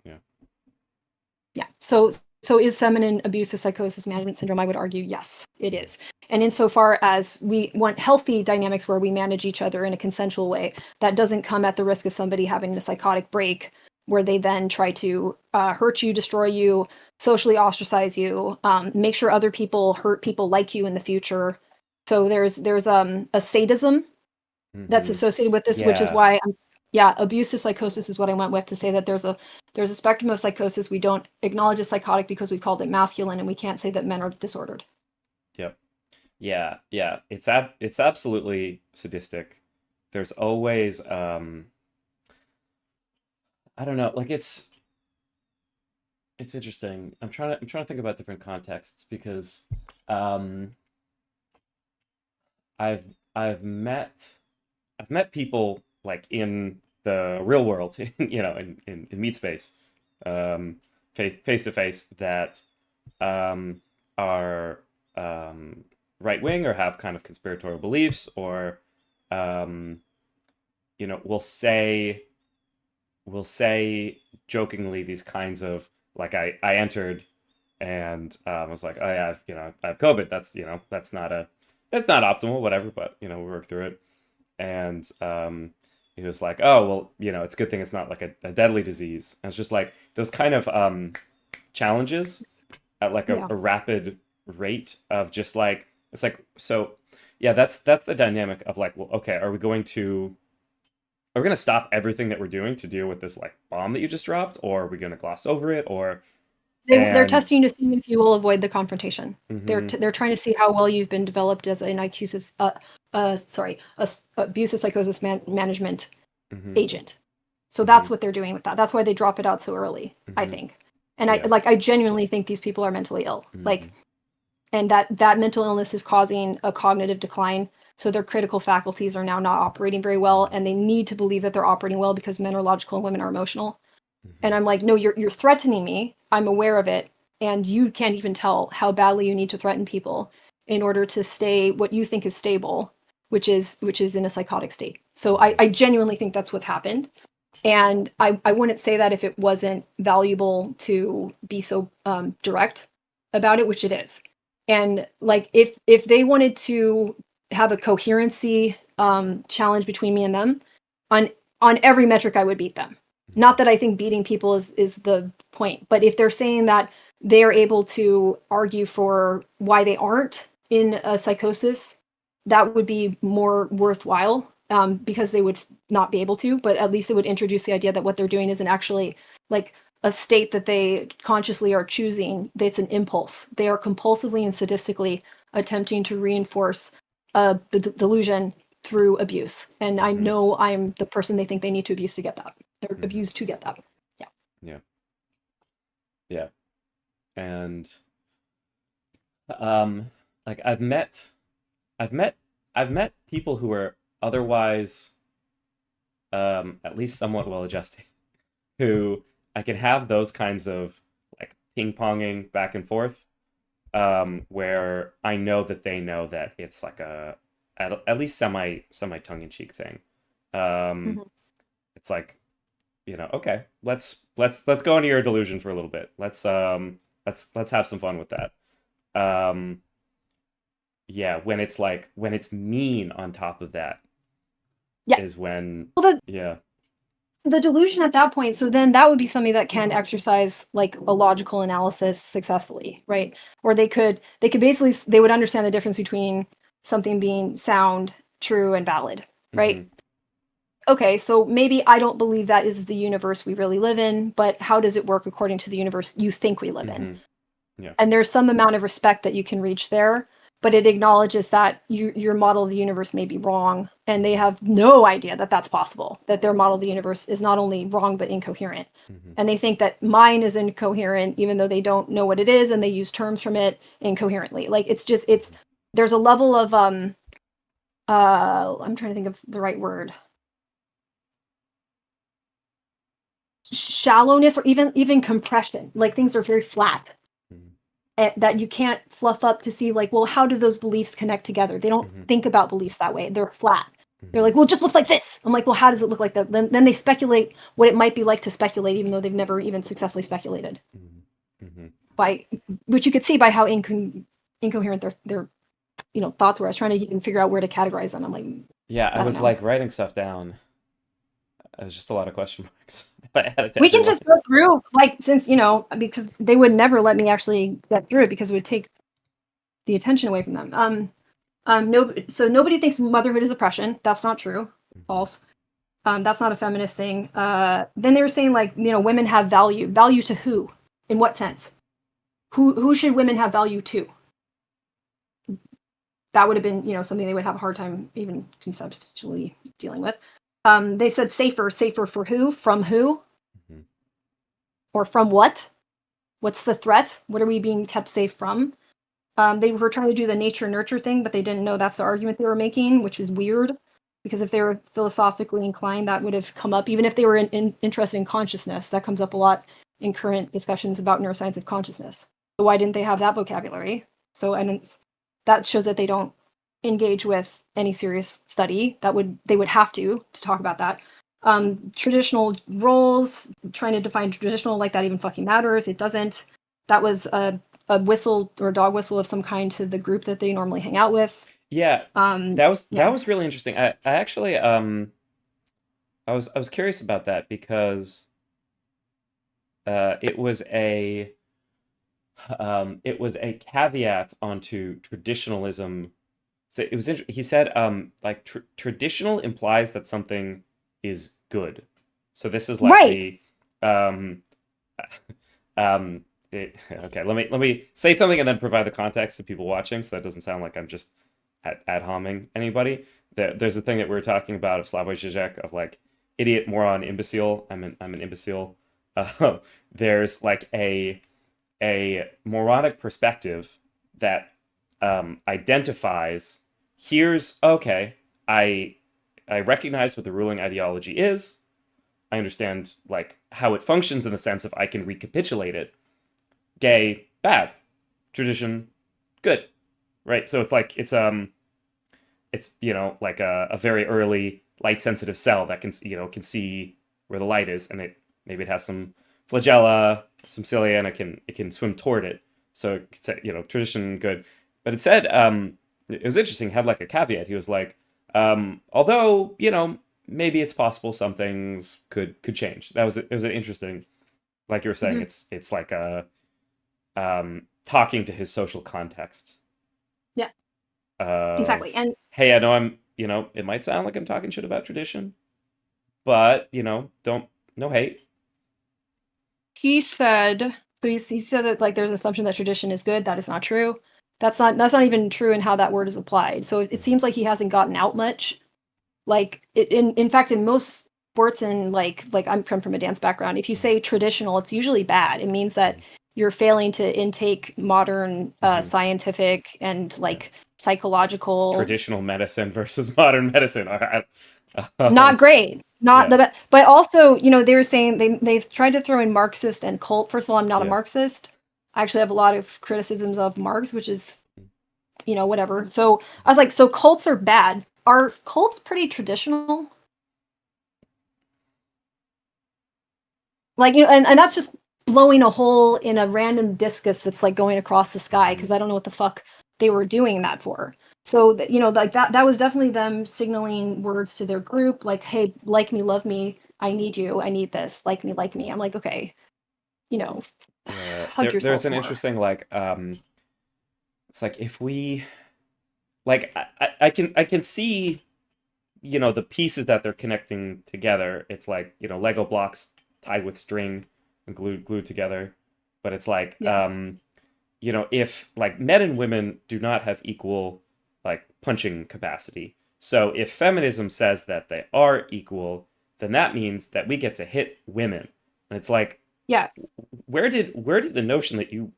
Yeah. Yeah. So is feminine abusive psychosis management syndrome? I would argue yes, it is. And insofar as we want healthy dynamics where we manage each other in a consensual way, that doesn't come at the risk of somebody having a psychotic break where they then try to hurt you, destroy you, socially ostracize you, make sure other people hurt people like you in the future. So there's a sadism that's Hmm. associated with this, which is Yeah. why yeah, abusive psychosis is what I went with to say that there's a spectrum of psychosis we don't acknowledge as psychotic because we've called it masculine, and we can't say that men are disordered. Yep. Yeah. Yeah. It's absolutely sadistic. There's always I don't know, like it's interesting. I'm trying to think about different contexts because um I've I've met people like in the real world, in meat space, um, face to face, that um, are right wing or have kind of conspiratorial beliefs, or um, will jokingly these kinds of like I entered and was like, oh yeah, I have COVID. That's not optimal, whatever, but we work through it. And he was like, oh well, it's a good thing it's not like a deadly disease. And it's just like those kind of challenges at like Yeah. a rapid rate of just like, it's like, so yeah, that's the dynamic of like, well, okay, are we going to stop everything that we're doing to deal with this like bomb that you just dropped, or are we going to gloss over it, or They're and testing to see if you will avoid the confrontation. hmm They're trying to see how well you've been developed as an IQ, abusive psychosis management hmm agent. So hmm that's what they're doing with that. That's why they drop it out so early, I hmm think. And yeah. I genuinely think these people are mentally ill. Hmm. Like, and that mental illness is causing a cognitive decline. So their critical faculties are now not operating very well, and they need to believe that they're operating well because men are logical and women are emotional. And Hmm. I'm like, no, you're threatening me. I'm aware of it, and you can't even tell how badly you need to threaten people in order to stay what you think is stable, which is in a psychotic state. So Hmm. I genuinely think that's what's happened. And I wouldn't say that if it wasn't valuable to be so direct about it, which it is. And like if they wanted to have a coherency challenge between me and them, on on every metric I would beat them. Not that I think beating people is the point, but if they're saying that they're able to argue for why they aren't in a psychosis, that would be more worthwhile, because they would not be able to, but at least it would introduce the idea that what they're doing isn't actually like a state that they consciously are choosing. It's an impulse. They are compulsively and sadistically attempting to reinforce the delusion through abuse. And I Hmm. know I'm the person they think they need to abuse to get that. or abused to get that. Yeah. And like I've met people who are otherwise at least somewhat well adjusted, who I can have those kinds of like ping ponging back and forth, where I know that they know that it's like at least semi tongue in cheek thing. Mhm. It's like, okay, let's go into your delusion for a little bit. Let's have some fun with that. Yeah, when it's mean on top of that Yeah. is when Well, yeah. the delusion at that point, so then that would be somebody that can exercise like a logical analysis successfully, right? Or they could basically, they would understand the difference between something being sound, true, and valid, right? Mhm. Okay, so maybe I don't believe that is the universe we really live in, but how does it work according to the universe you think we live in? Mhm. Yeah. And there's some amount of respect that you can reach there, but it acknowledges that your model of the universe may be wrong, and they have no idea that that's possible, that their model of the universe is not only wrong but incoherent. Mhm. And they think that mine is incoherent even though they don't know what it is, and they use terms from it incoherently. Like it's there's a level of I'm trying to think of the right word, shallowness, or even compression. Like things are very flat, Mhm. that you can't fluff up to see, like, well, how do those beliefs connect together? They don't Mhm. think about beliefs that way. They're flat. They're Mhm. like, well, it just looks like this. I'm like, well, how does it look like that? Then they speculate what it might be like to speculate, even though they've never even successfully speculated, Mhm. Mhm. by which you could see by how incoherent their thoughts were. I was trying to even figure out where to categorize them. I'm like, Yeah, I I don't was know. like writing stuff down. It was just a lot of question marks that I added to We can everyone. just go through, like, since because they would never let me actually get through it because it would take the attention away from them. No, so nobody thinks motherhood is oppression. That's not true. False. That's not a feminist thing. Then they were saying, like, women have value. Value to who? In what sense? Who should women have value to? That would have been, something they would have a hard time even conceptually dealing with. They said safer for who? From who? Mhm. Or from what? What's the threat? What are we being kept safe from? They were trying to do the nature nurture thing, but they didn't know that's the argument they were making, which is weird. Because if they were philosophically inclined, that would have come up. Even if they were interested in consciousness, that comes up a lot in current discussions about neuroscience of consciousness. So why didn't they have that vocabulary? That shows that they don't engage with any serious study. They would have to talk about that. Traditional roles, trying to define traditional like that even fucking matters. It doesn't. That was a whistle or a dog whistle of some kind to the group that they normally hang out with. Yeah, Um, that yeah. was really interesting. I actually I was curious about that because it was a caveat onto traditionalism. So it was he said like traditional implies that something is good. So this is like Right. the um okay, let me say something and then provide the context to people watching so that doesn't sound like I'm just ad homing anybody. There's a thing that we were talking about of Slavoj Žižek of like idiot, moron, imbecile. I'm an imbecile. Uh, there's like a moronic perspective that identifies here's okay, I I recognize what the ruling ideology is. I understand like how it functions in the sense of I can recapitulate it. Gay, bad. Tradition, good. Right? So it's like it's like a very early light sensitive cell that can see where the light is, and maybe it has some flagella, some cilia, and it can swim toward it. So it's, tradition good. But it said it was interesting, had like a caveat. He was like, although maybe it's possible some things could change. It was an interesting, like you were saying, Mhm. it's like a talking to his social context Yeah. Exactly. of, And hey, I know it might sound like I'm talking shit about tradition, but don't no hate. he said, he said that, like, there's an assumption that tradition is good. That is not true. That's not even true in how that word is applied. So it seems like he hasn't gotten out much. Like in fact, in most sports and like I'm from a dance background, if you say traditional, it's usually bad. It means that you're failing to intake modern scientific and like psychological Traditional medicine versus modern medicine. not great, not Yeah. the best. But also, you know, they were saying they've tried to throw in Marxist and cult. First of all, I'm not a Yeah. Marxist. I actually have a lot of criticisms of Marx, which is, you know, whatever. So I was like, so cults are bad. Are cults pretty traditional? Like, you know, and that's just blowing a hole in a random discus that's like going across the sky, because I don't know what the fuck they were doing that for. So, you know, like that was definitely them signaling words to their group, like, hey, like me, love me, I need you, I need this, like me, like me. I'm like, okay, you know, hug yourself There's an more. interesting like it's like if we like I can see, you know, the pieces that they're connecting together. It's like, you know, Lego blocks tied with string and glued together. But it's like Yeah. you know, if like men and women do not have equal like punching capacity. So if feminism says that they are equal, then that means that we get to hit women. And it's like, Yeah. where did the notion that you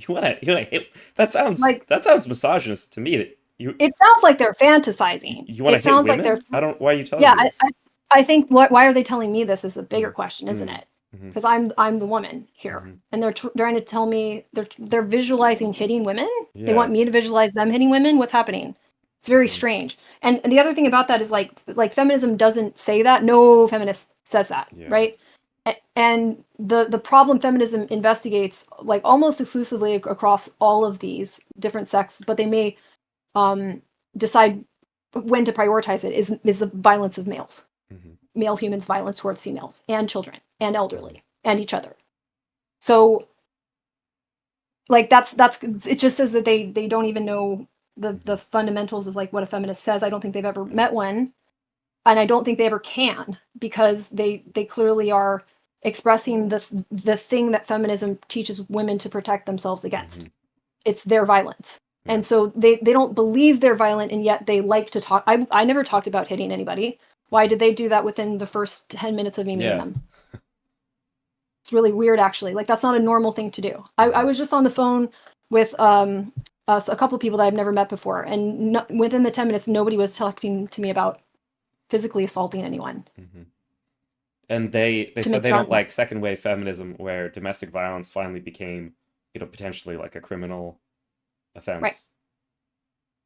wanna hit, Like, that sounds misogynist to me, that it sounds like they're fantasizing. you want to It hit sounds like they're, women? I don't. Why are you telling yeah, me this? I think why are they telling me this is the bigger question, isn't it? Mhm. Because I'm the woman here, Mhm. and they're trying to tell me they're visualizing hitting women. They Yeah. want me to visualize them hitting women. What's happening? It's very Mhm. strange. And the other thing about that is like feminism doesn't say that. No feminist says that, Yeah. right? And the problem feminism investigates like almost exclusively across all of these different sects, but they may decide when to prioritize it is the violence of males, Mhm. male humans' violence towards females and children and elderly and each other. So like that's it just says that they don't even know the fundamentals of like what a feminist says. I don't think they've ever met one, and I don't think they ever can, because they clearly are expressing the thing that feminism teaches women to protect themselves against. It's their violence. Yeah. And so they don't believe they're violent, and yet they like to talk. I never talked about hitting anybody. Why did they do that within the first 10 minutes of me meeting Yeah. them? It's really weird, actually. Like, that's not a normal thing to do. I was just on the phone with a couple of people that I've never met before, and within the 10 minutes, nobody was talking to me about physically assaulting anyone. And they To said make they the don't argument. like second wave feminism, where domestic violence finally became, you know, potentially like a criminal offense. Right.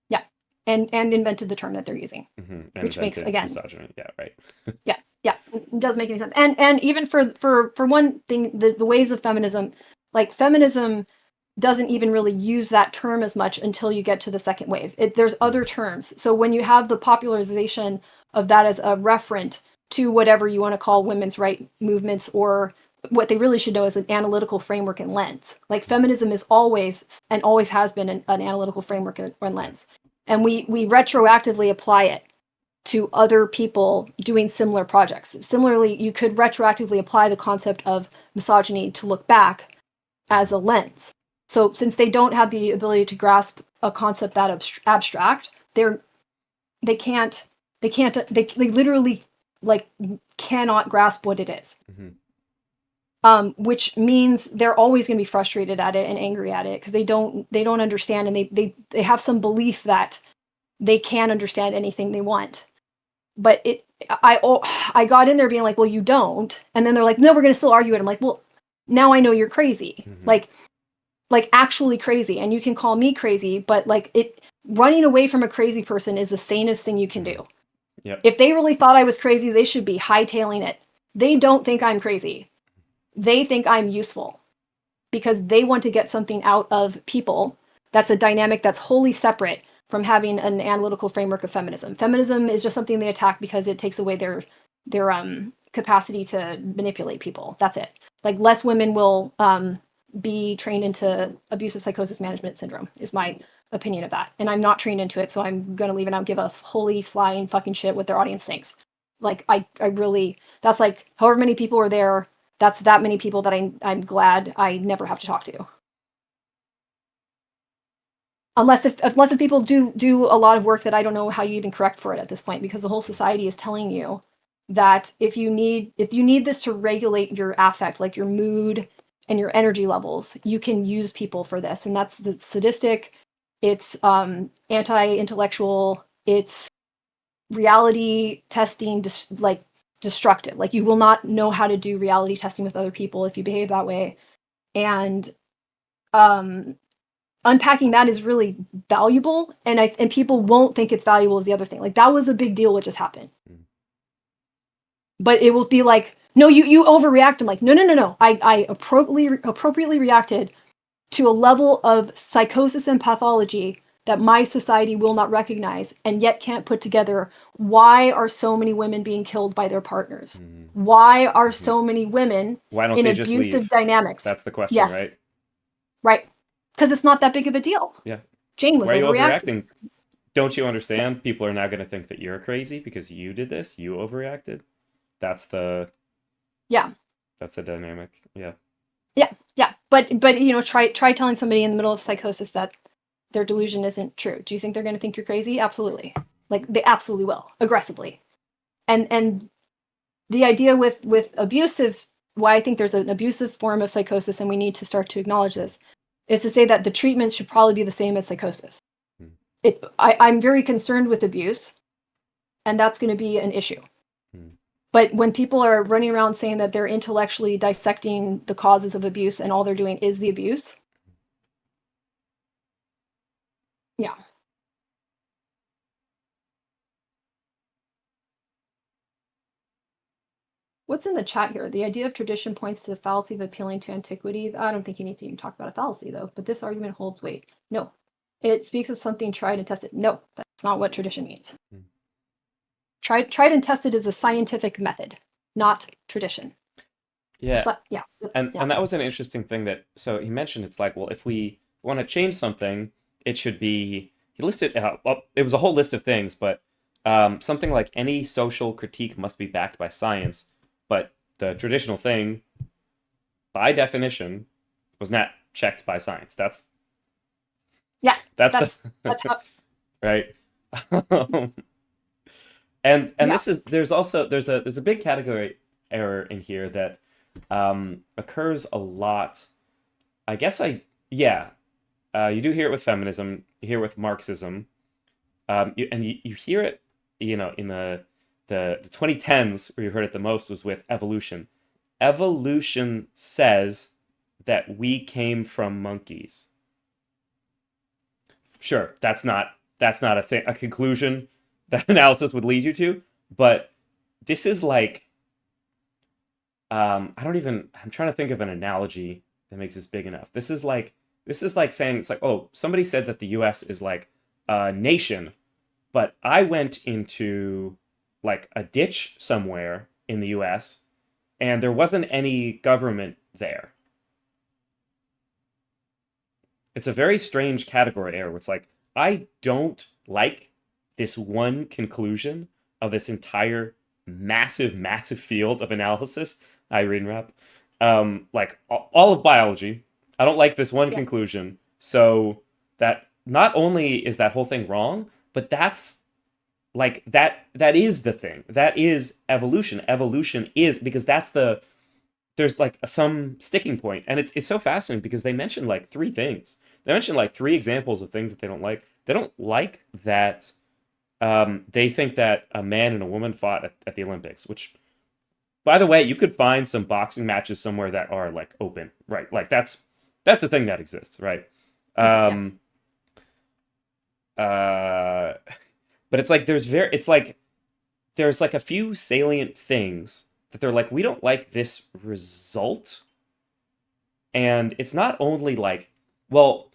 Yeah. And invented the term that they're using, And which makes, invented again, misogyny. Yeah, right. yeah, it doesn't make any sense. And even for one thing, the ways of feminism, like feminism doesn't even really use that term as much until you get to the second wave. There's other terms. So when you have the popularization of that as a referent to whatever you want to call women's right movements, or what they really should know is an analytical framework and lens. Like feminism is always and always has been an analytical framework and lens. And we retroactively apply it to other people doing similar projects. Similarly, you could retroactively apply the concept of misogyny to look back as a lens. So since they don't have the ability to grasp a concept that abstract, they can't they literally like cannot grasp what it is. Which means they're always going to be frustrated at it and angry at it, because they don't understand, and they have some belief that they can understand anything they want. But I got in there being like, well, you don't, and then they're like, no, we're going to still argue it. I'm like, well, now I know you're crazy, like actually crazy, and you can call me crazy, but like running away from a crazy person is the sanest thing you can do. Yep. If they really thought I was crazy, they should be hightailing it. They don't think I'm crazy. They think I'm useful, because they want to get something out of people. That's a dynamic that's wholly separate from having an analytical framework of feminism. Feminism is just something they attack because it takes away their capacity to manipulate people. That's it. Like, less women will be trained into abusive psychosis management syndrome, is my opinion of that. And I'm not trained into it, so I'm gonna leave it out, give a holy flying fucking shit what their audience thinks. Like, I really, that's like however many people are there, that's that many people that I'm glad I never have to talk to. Unless if people do a lot of work that I don't know how you even correct for it at this point, because the whole society is telling you that if you need this to regulate your affect, like your mood and your energy levels, you can use people for this. And that's the sadistic, it's anti-intellectual, it's reality testing, like destructive. Like you will not know how to do reality testing with other people if you behave that way. And unpacking that is really valuable, and people won't think it's valuable is the other thing. Like that was a big deal what just happened. But it will be like, no, you overreact. I'm like, no. I appropriately reacted to a level of psychosis and pathology that my society will not recognize, and yet can't put together why are so many women being killed by their partners? Why are so many women Why don't in they just abusive leave? dynamics? That's the question, Yes. right? Right. Because it's not that big of a deal. Yeah. Jane was Why are you overreacting. overreacting? Don't you understand? People are now going to think that you're crazy because you did this. You overreacted. That's the dynamic. Yeah. Yeah. But try telling somebody in the middle of psychosis that their delusion isn't true. Do you think they're going to think you're crazy? Absolutely. Like they absolutely will, aggressively. And the idea with abusive, why I think there's an abusive form of psychosis, and we need to start to acknowledge this, is to say that the treatments should probably be the same as psychosis. I'm very concerned with abuse, and that's going to be an issue. But when people are running around saying that they're intellectually dissecting the causes of abuse and all they're doing is the abuse, yeah. What's in the chat here? The idea of tradition points to the fallacy of appealing to antiquity. I don't think you need to even talk about a fallacy, though. But this argument holds weight. No. It speaks of something tried and tested. No, that's not what tradition means. Tried and tested is the scientific method, not tradition. Yeah. Yeah. And that was an interesting thing that, so he mentioned, it's like, well, if we want to change something, it should be, he listed, it was a whole list of things, but something like any social critique must be backed by science. But the traditional thing, by definition, was not checked by science. That's how, right. And this is, there's a big category error in here that occurs a lot. I guess you do hear it with feminism, you hear it with Marxism, you hear it, in the 2010s, where you heard it the most was with evolution. Evolution says that we came from monkeys. Sure, that's not a conclusion that analysis would lead you to, but this is like, I'm trying to think of an analogy that makes this big enough. This is like saying, it's like, oh, somebody said that the US is like a nation, but I went into like a ditch somewhere in the US and there wasn't any government there. It's a very strange category error. It's like, I don't like this one conclusion of this entire massive field of analysis. I read and rap. Like all of biology. I don't like this one conclusion. So that not only is that whole thing wrong, but that's like that is the thing. That is evolution. Evolution is, because there's like some sticking point, and it's so fascinating because they mentioned like three things. They mentioned like three examples of things that they don't like. They don't like that they think that a man and a woman fought at the Olympics, which, by the way, you could find some boxing matches somewhere that are like open, right? Like that's a thing that exists, right? Yes. But it's like there's like a few salient things that they're like, we don't like this result. And it's not only like, well,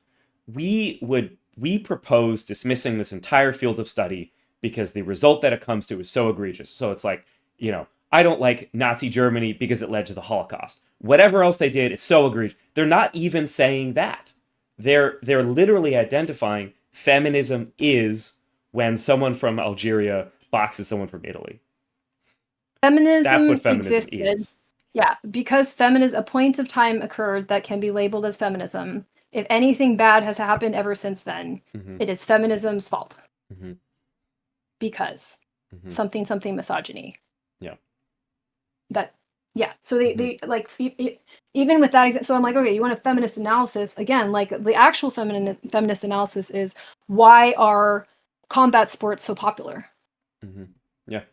we propose dismissing this entire field of study because the result that it comes to is so egregious. So it's like, I don't like Nazi Germany because it led to the Holocaust. Whatever else they did, it's so egregious. They're not even saying that. They're literally identifying feminism is when someone from Algeria boxes someone from Italy. Feminism That's what feminism existed. is. Yeah, because a point of time occurred that can be labeled as feminism. If anything bad has happened ever since then, it is feminism's fault. Because something misogyny. Yeah. That yeah. So they like even with that so I'm like, okay, you want a feminist analysis again? Like the actual feminist analysis is why are combat sports so popular? Yeah.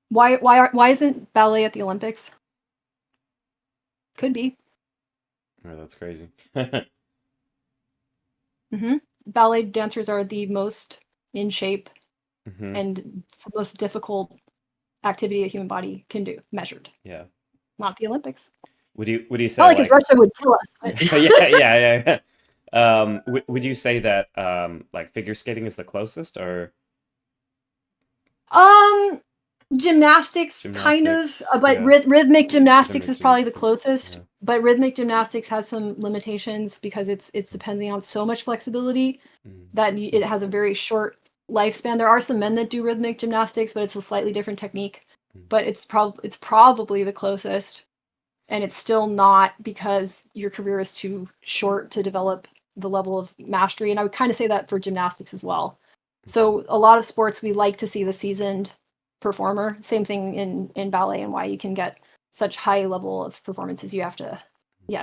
Why isn't ballet at the Olympics? Could be. Oh, that's crazy. Ballet dancers are the most in shape Hmm. and it's the most difficult activity a human body can do, measured. Yeah. Not the Olympics. Would you say Probably because like Russia would kill us. But yeah. Would you say that like figure skating is the closest or gymnastics kind of, gymnastics? but Yeah. rhythmic gymnastics Rhythmic is probably the gymnastics. closest. Yeah. But rhythmic gymnastics has some limitations because it's depending on so much flexibility Mm. that it has a very short lifespan. There are some men that do rhythmic gymnastics, but it's a slightly different technique. But it's probably the closest, and it's still not because your career is too short to develop the level of mastery. And I would kind of say that for gymnastics as well. So a lot of sports we like to see the seasoned performer. Same thing in ballet, and why you can get such high level of performances. You have to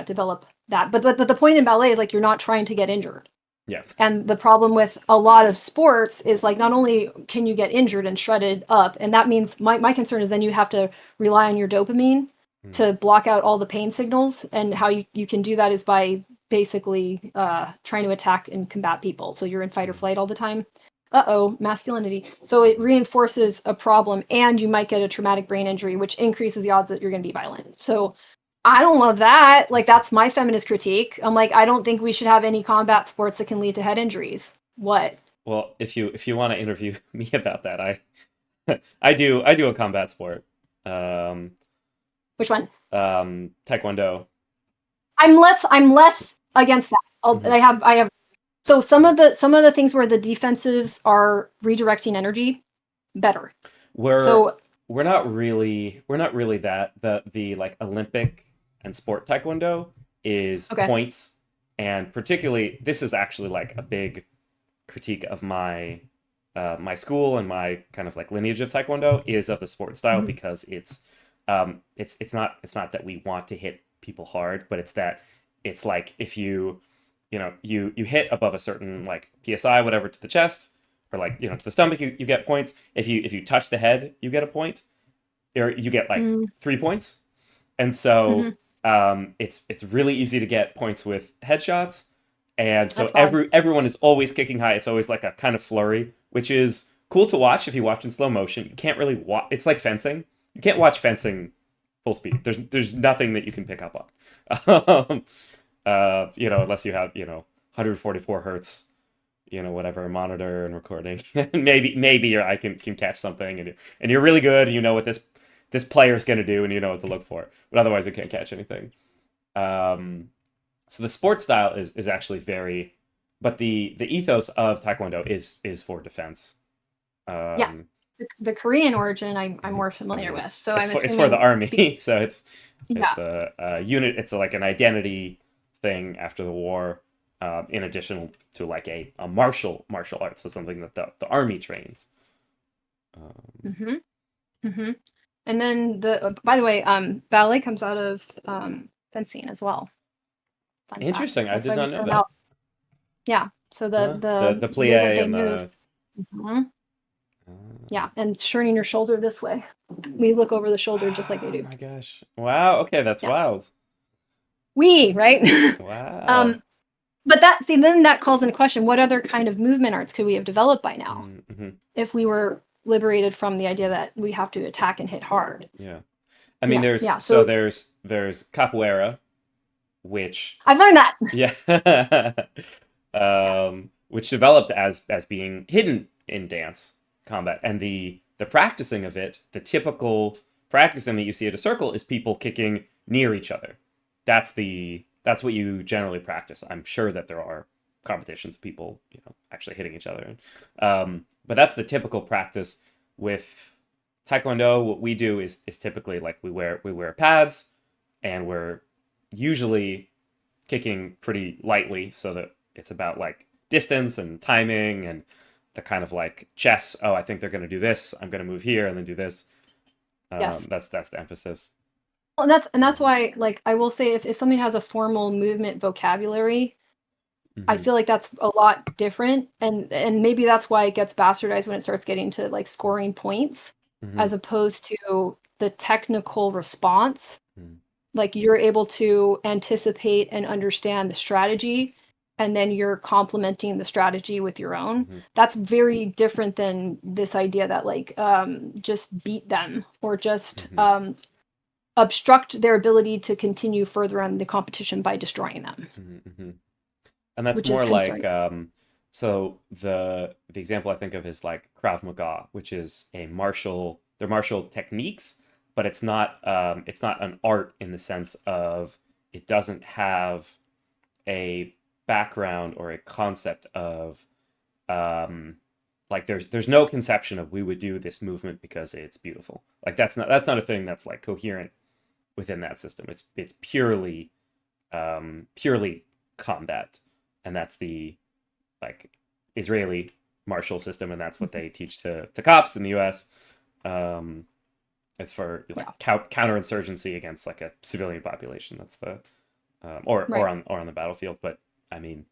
develop that. But the point in ballet is like you're not trying to get injured. Yeah. And the problem with a lot of sports is like not only can you get injured and shredded up, and that means my concern is then you have to rely on your dopamine to block out all the pain signals. And how you can do that is by basically trying to attack and combat people. So you're in fight or flight all the time. Masculinity. So it reinforces a problem, and you might get a traumatic brain injury, which increases the odds that you're going to be violent. So I don't love that. Like that's my feminist critique. I'm like, I don't think we should have any combat sports that can lead to head injuries. What? Well, if you want to interview me about that, I do a combat sport. Which one? Taekwondo. I'm less against that. I have so some of the things where the defensives are redirecting energy better. We're not really that the like Olympic and sport Taekwondo is Okay. points, and particularly this is actually like a big critique of my my school and my kind of like lineage of Taekwondo is of the sport style because it's not that we want to hit people hard, but it's that it's like if you hit above a certain like psi whatever to the chest or like to the stomach, you get points. If you touch the head, you get a point, or you get like 3 points. And so it's really easy to get points with headshots. And so everyone is always kicking high. It's always like a kind of flurry, which is cool to watch if you watch in slow motion. You can't really watch. It's like fencing. You can't watch fencing full speed. There's nothing that you can pick up on. Unless you have 144 hertz, whatever monitor and recording. maybe your eye can catch something, and you're really good. And you know what this player is gonna do, and you know what to look for. But otherwise, you can't catch anything. So the sport style is actually very, but the ethos of Taekwondo is for defense. The Korean origin I'm more familiar with. So it's for the army. So it's Yeah. a unit. It's like an identity thing after the war, in addition to like a martial arts. So something that the army trains. And then by the way, ballet comes out of fencing as well. Fun fact. Interesting. I That's did why we not know turn that. out- Yeah. So the plie way that they and move. Yeah, and turning your shoulder this way. We look over the shoulder just like they do. Oh my gosh! Wow. Okay, that's wild. Right? Wow. But then that calls into question what other kind of movement arts could we have developed by now if we were liberated from the idea that we have to attack and hit hard. Yeah. I mean, there's capoeira, which I've learned that. Yeah. Which developed as being hidden in dance combat, and the practicing of it, the typical practicing that you see at a circle is people kicking near each other. That's what you generally practice. I'm sure that there are competitions of people actually hitting each other, but that's the typical practice. With Taekwondo, what we do is typically like we wear pads, and we're usually kicking pretty lightly so that it's about like distance and timing, and the kind of like chess. Oh, I think they're going to do this. I'm going to move here and then do this. Yes. That's the emphasis. Well, and that's why, like, I will say, if something has a formal movement vocabulary, I Mhm. feel like that's a lot different, and maybe that's why it gets bastardized when it starts getting to like scoring points, Mhm. as opposed to the technical response. Mhm. Like, you're able to anticipate and understand the strategy, and then you're complementing the strategy with your own. Mhm. That's very different than this idea that, like, just beat them, or just Mhm. obstruct their ability to continue further on the competition by destroying them, Mhm. Mhm. And that's which is more like concerning. so the example I think of is like Krav Maga, which is they're martial techniques, but it's not an art in the sense of it doesn't have a background or a concept of um like there's no conception of we would do this movement because it's beautiful. Like that's not a thing that's like coherent within that system. It's purely combat, and that's the like Israeli martial system, and that's what they teach to cops in the U.S. Um, it's for like Yeah, counterinsurgency against like a civilian population. That's the right. or on the battlefield. But I mean,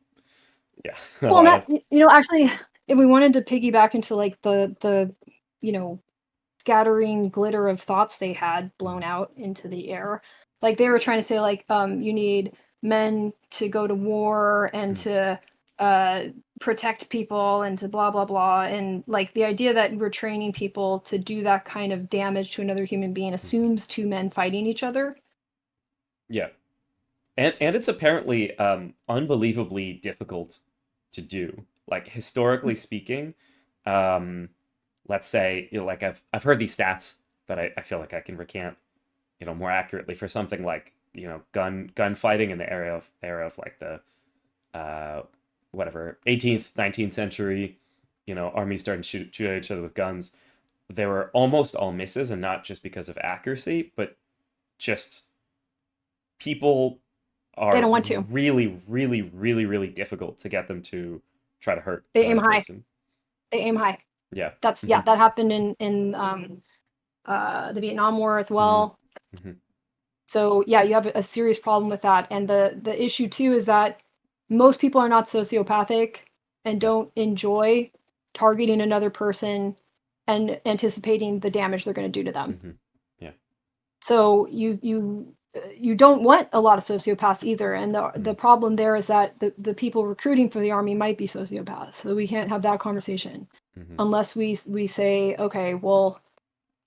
yeah, a Well, and lot that, of actually, if we wanted to piggyback into like the you know scattering glitter of thoughts they had blown out into the air, like they were trying to say, like, you need men to go to war and mm, to uh protect people and to blah blah blah, and like the idea that we're training people to do that kind of damage to another human being mm, assumes two men fighting each other. yeah, and it's apparently unbelievably difficult to do. Like historically speaking, um, let's say like I've heard these stats that I feel like I can recant more accurately for something like gunfighting in the era of like the uh whatever 18th 19th century, armies started to shoot at each other with guns. They were almost all misses, and not just because of accuracy, but just people They are don't want to. really difficult to get them to try to hurt They aim another high. person. They aim high. Yeah. That's, Hmm. yeah, that happened in the Vietnam War as Hmm. well. Hmm. So yeah, you have a serious problem with that. And the issue too is that most people are not sociopathic and Yeah. don't enjoy targeting another person and anticipating the damage they're going to do to them. Hmm. Yeah. So you don't want a lot of sociopaths either. And the Hmm. problem there is that the people recruiting for the army might be sociopaths. So we can't have that conversation Hmm. unless we say, okay, well,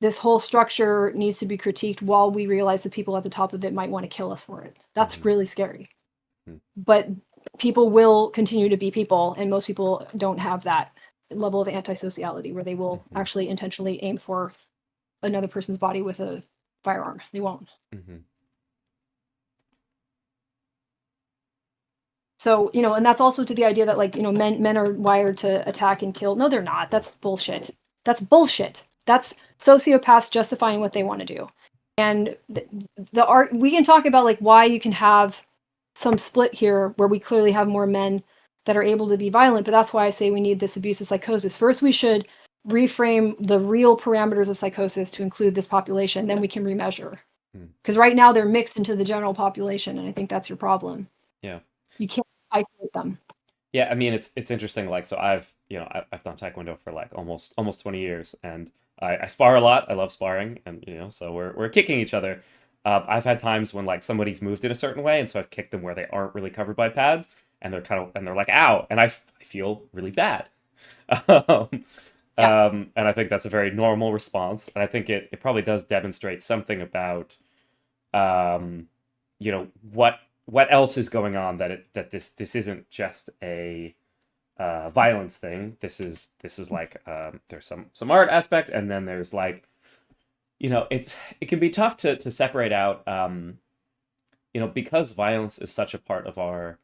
this whole structure needs to be critiqued while we realize the people at the top of it might want to kill us for it. That's Hmm. really scary. Hmm. But people will continue to be people, and most people don't have that level of antisociality where they will Hmm. actually intentionally aim for another person's body with a firearm. They won't. Hmm. So, and that's also to the idea that, like, men are wired to attack and kill. No, they're not. That's bullshit. That's bullshit. That's sociopaths justifying what they want to do. And the art, we can talk about like why you can have some split here where we clearly have more men that are able to be violent, but that's why I say we need this abusive psychosis. First, we should reframe the real parameters of psychosis to include this population, then we can remeasure. Hmm. Because right now they're mixed into the general population, and I think that's your problem. Yeah. You can't isolate them. Yeah, I mean it's interesting. Like, so I've done taekwondo for like almost 20 years, and I spar a lot. I love sparring, and so we're kicking each other. I've had times when like somebody's moved in a certain way, and so I've kicked them where they aren't really covered by pads, and they're like ow, and I feel really bad. um, Yeah. and I think that's a very normal response, and I think it probably does demonstrate something about um, what else is going on, that this isn't just a violence thing. This is like there's some art aspect, and then there's like it can be tough to separate out because violence is such a part of our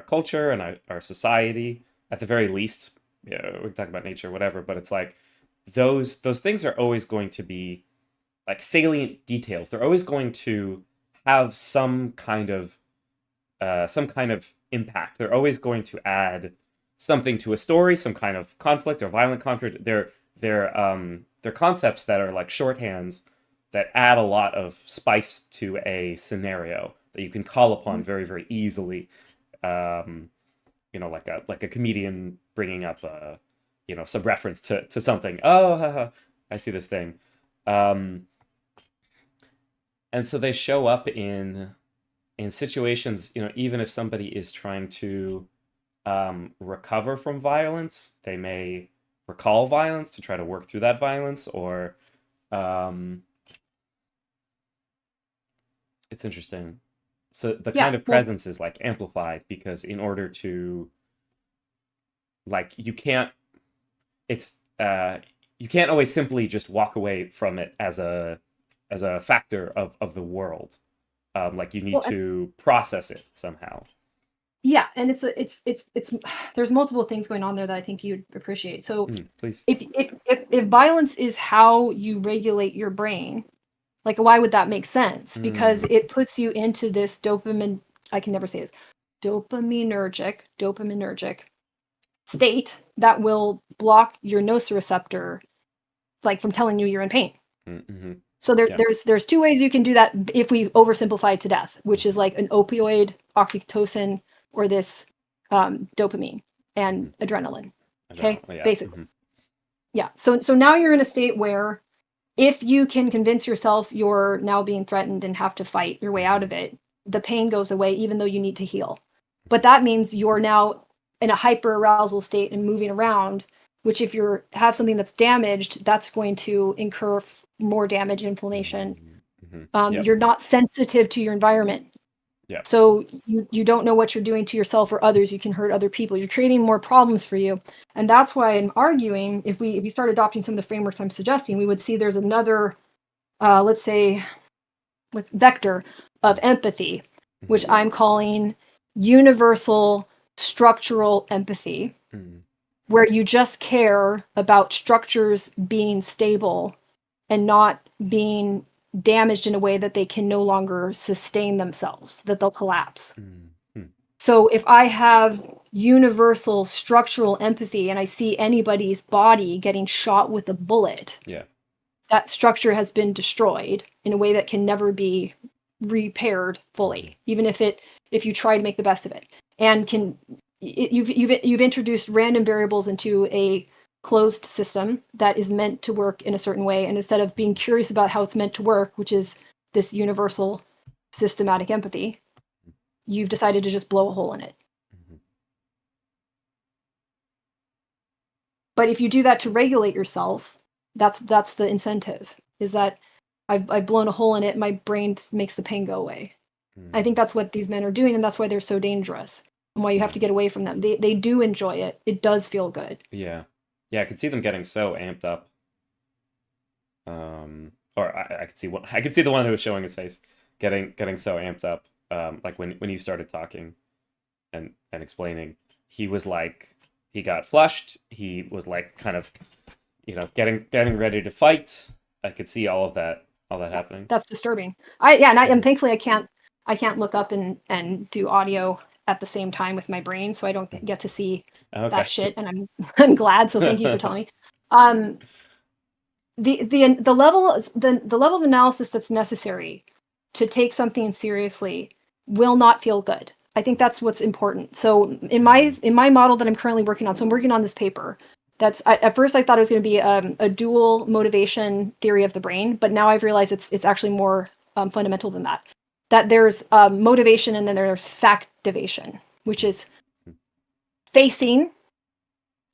culture and our society. At the very least, we can talk about nature or whatever, but it's like those things are always going to be like salient details. They're always going to have some kind of impact. They're always going to add something to a story, some kind of conflict or violent conflict. They're concepts that are like shorthands that add a lot of spice to a scenario that you can call upon very, very easily. Like a comedian bringing up some reference to something. Oh, haha, I see this thing. And so they show up in situations, even if somebody is trying to recover from violence, they may recall violence to try to work through that violence, or it's interesting. So the kind of presence is like amplified because in order to like you can't always simply just walk away from it as a factor of the world. Like you need to process it somehow. Yeah, and it's there's multiple things going on there that I think you'd appreciate. So please. If violence is how you regulate your brain, like why would that make sense? Because it puts you into this dopamine, I can never say this, dopaminergic state that will block your nociceptor, like from telling you you're in pain. Mm-hmm. So there's two ways you can do that if we oversimplify it to death, which is like an opioid, oxytocin, or this dopamine and adrenaline. Okay, basically. Yeah. So now you're in a state where if you can convince yourself you're now being threatened and have to fight your way out of it, the pain goes away, even though you need to heal. But that means you're now in a hyper arousal state and moving around, which if you have something that's damaged, that's going to incur more damage, inflammation. You're not sensitive to your environment. Yeah. So you don't know what you're doing to yourself or others. You can hurt other people. You're creating more problems for you. And that's why I'm arguing if we start adopting some of the frameworks I'm suggesting, we would see there's another, let's say, vector of empathy, which I'm calling universal structural empathy, where you just care about structures being stable and not being damaged in a way that they can no longer sustain themselves, that they'll collapse. So if I have universal structural empathy and I see anybody's body getting shot with a bullet, that structure has been destroyed in a way that can never be repaired fully, even if you try to make the best of it. And you've introduced random variables into a closed system that is meant to work in a certain way, and instead of being curious about how it's meant to work, which is this universal systematic empathy, you've decided to just blow a hole in it. But if you do that to regulate yourself, that's the incentive, is that I've blown a hole in it, my brain makes the pain go away. I think that's what these men are doing, and that's why they're so dangerous and why you have to get away from them. They do enjoy it. It does feel good. Yeah, I could see them getting so amped up. Or I could see the one who was showing his face getting so amped up. Like when you started talking and explaining, he was like, he got flushed. He was like kind of, getting ready to fight. I could see all that happening. That's disturbing. And thankfully I can't look up and do audio at the same time with my brain, so I don't get to see that shit, and I'm glad. So thank you for telling me. The level of analysis that's necessary to take something seriously will not feel good. I think that's what's important. So in my model that I'm currently working on, so I'm working on this paper. That's at first I thought it was going to be a dual motivation theory of the brain, but now I've realized it's actually more fundamental than that. That there's motivation and then there's factivation, which is facing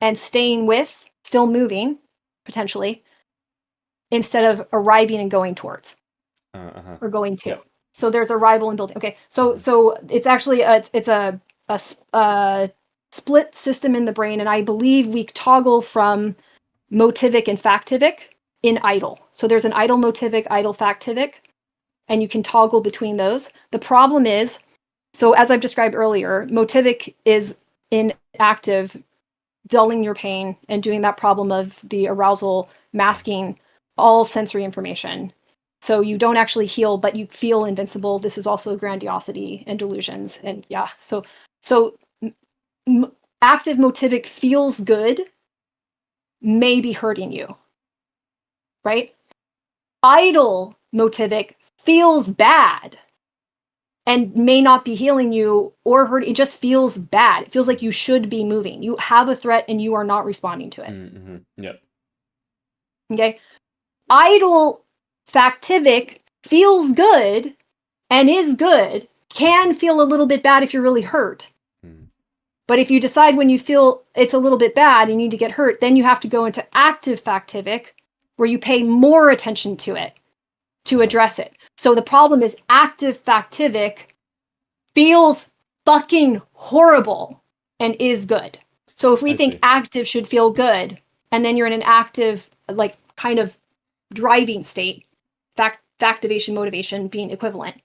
and staying with, still moving, potentially, instead of arriving and going towards or going to. So there's arrival and building. Okay, so it's actually it's a split system in the brain, and I believe we toggle from motivic and factivic in idle. So there's an idle motivic, idle factivic, and you can toggle between those. The problem is, so as I've described earlier, motivic is inactive, dulling your pain and doing that problem of the arousal, masking all sensory information. So you don't actually heal, but you feel invincible. This is also grandiosity and delusions. And yeah, so active motivic feels good may be hurting you, right? Idle motivic feels bad and may not be healing you or hurt. It just feels bad. It feels like you should be moving. You have a threat and you are not responding to it. Mm-hmm. Yep. Okay. Idle factivic feels good and is good, can feel a little bit bad if you're really hurt. But if you decide when you feel it's a little bit bad, you need to get hurt, then you have to go into active factivic, where you pay more attention to it to address it. So the problem is active factivic feels fucking horrible and is good. So if we think active should feel good, and then you're in an active, like, kind of driving state, factivation, motivation being equivalent,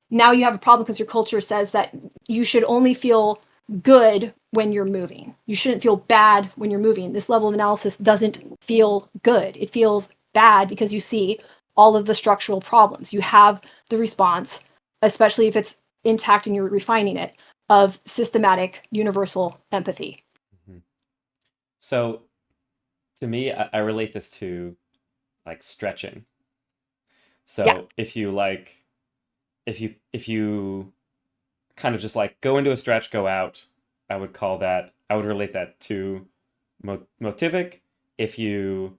now you have a problem because your culture says that you should only feel good when you're moving. You shouldn't feel bad when you're moving. This level of analysis doesn't feel good. It feels bad because you see all of the structural problems. You have the response, especially if it's intact and you're refining it, of systematic universal empathy. So to me, I relate this to like stretching. So if you kind of just like go into a stretch, go out, I would relate that to motivic. If you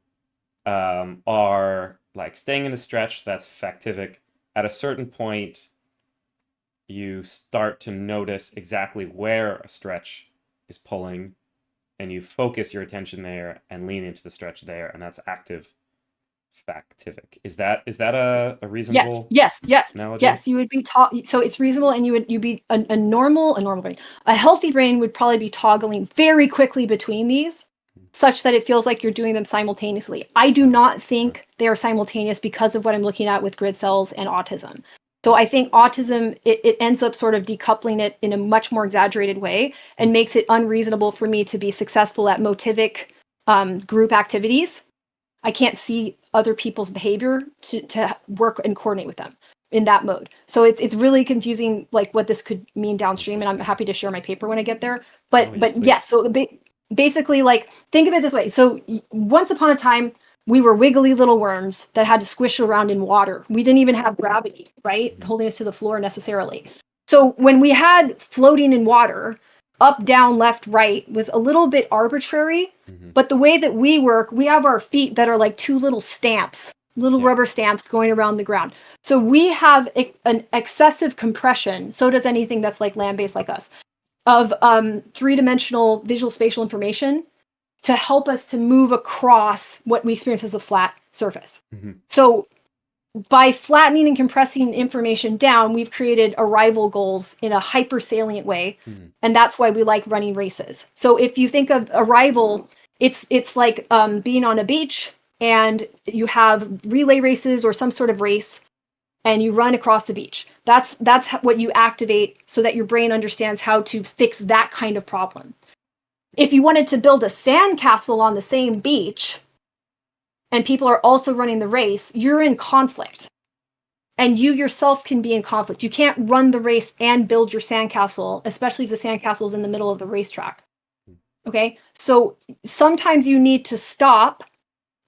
are like staying in a stretch, that's factivic. At a certain point, you start to notice exactly where a stretch is pulling, and you focus your attention there and lean into the stretch there, and that's active factivic. Is that a reasonable analogy? Yes, you would be so it's reasonable, and you'd be a normal brain. A healthy brain would probably be toggling very quickly between these, such that it feels like you're doing them simultaneously. I do not think they are simultaneous because of what I'm looking at with grid cells and autism. So I think autism, it ends up sort of decoupling it in a much more exaggerated way and makes it unreasonable for me to be successful at motivic group activities. I can't see other people's behavior to work and coordinate with them in that mode. So it's really confusing, like, what this could mean downstream, and I'm happy to share my paper when I get there. But yes, so basically, like, think of it this way. So once upon a time, we were wiggly little worms that had to squish around in water. We didn't even have gravity, right, holding us to the floor necessarily. So when we had floating in water, up, down, left, right was a little bit arbitrary. But the way that we work, we have our feet that are like two little stamps, rubber stamps going around the ground. So we have an excessive compression. So does anything that's like land-based like us, of three-dimensional visual spatial information to help us to move across what we experience as a flat surface. So by flattening and compressing information down, we've created arrival goals in a hyper salient way. And that's why we like running races. So if you think of arrival, it's like being on a beach and you have relay races or some sort of race and you run across the beach. That's what you activate so that your brain understands how to fix that kind of problem. If you wanted to build a sandcastle on the same beach and people are also running the race, you're in conflict. And you yourself can be in conflict. You can't run the race and build your sandcastle, especially if the sandcastle is in the middle of the racetrack. Okay? So sometimes you need to stop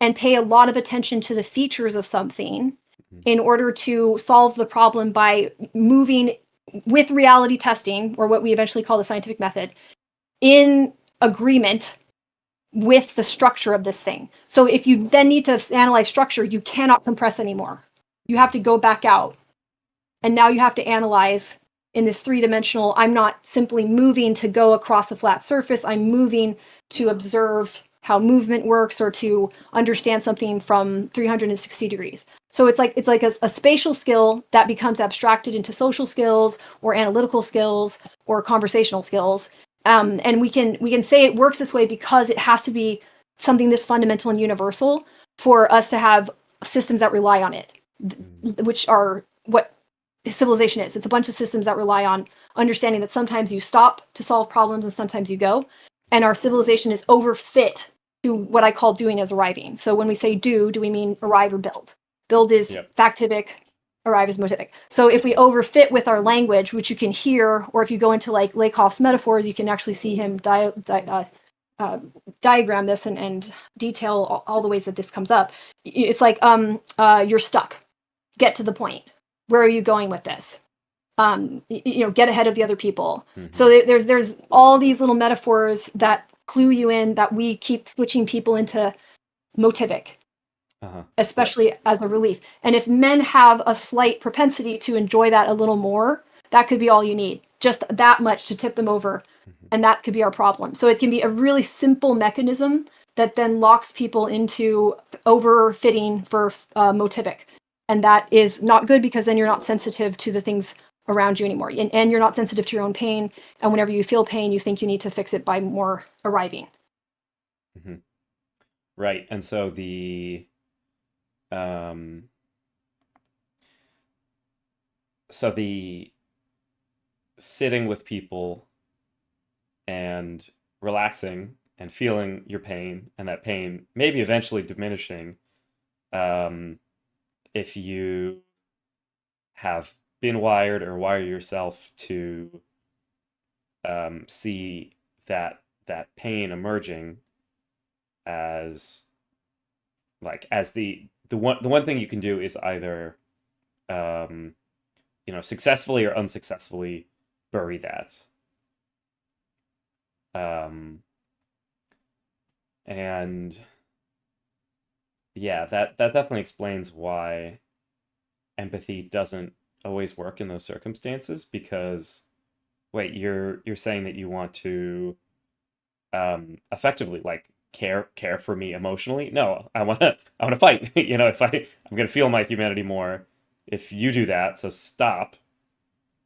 and pay a lot of attention to the features of something in order to solve the problem by moving with reality testing, or what we eventually call the scientific method, in agreement with the structure of this thing. So if you then need to analyze structure, you cannot compress anymore. You have to go back out. And now you have to analyze in this three-dimensional, I'm not simply moving to go across a flat surface, I'm moving to observe how movement works or to understand something from 360 degrees. So it's like a spatial skill that becomes abstracted into social skills or analytical skills or conversational skills. And we can say it works this way because it has to be something this fundamental and universal for us to have systems that rely on it, which are what civilization is. It's a bunch of systems that rely on understanding that sometimes you stop to solve problems and sometimes you go. And our civilization is overfit to what I call doing as arriving. So when we say do we mean arrive or build? Build is factivic, arrive as motivic. So if we overfit with our language, which you can hear, or if you go into like Lakoff's metaphors, you can actually see him diagram this and detail all the ways that this comes up. It's like you're stuck. Get to the point. Where are you going with this? Get ahead of the other people. So there's all these little metaphors that clue you in that we keep switching people into motivic, especially as a relief. And if men have a slight propensity to enjoy that a little more, that could be all you need. Just that much to tip them over. And that could be our problem. So it can be a really simple mechanism that then locks people into overfitting for motivic. And that is not good, because then you're not sensitive to the things around you anymore. And you're not sensitive to your own pain. And whenever you feel pain, you think you need to fix it by more arriving. Right. And so the sitting with people and relaxing and feeling your pain, and that pain maybe eventually diminishing, if you have been wired or wire yourself to see that pain emerging as the one thing you can do is either successfully or unsuccessfully bury that. And yeah, that definitely explains why empathy doesn't always work in those circumstances, because wait, you're saying that you want to effectively like care for me emotionally? No, I want to fight. If I'm going to feel my humanity more if you do that, so stop.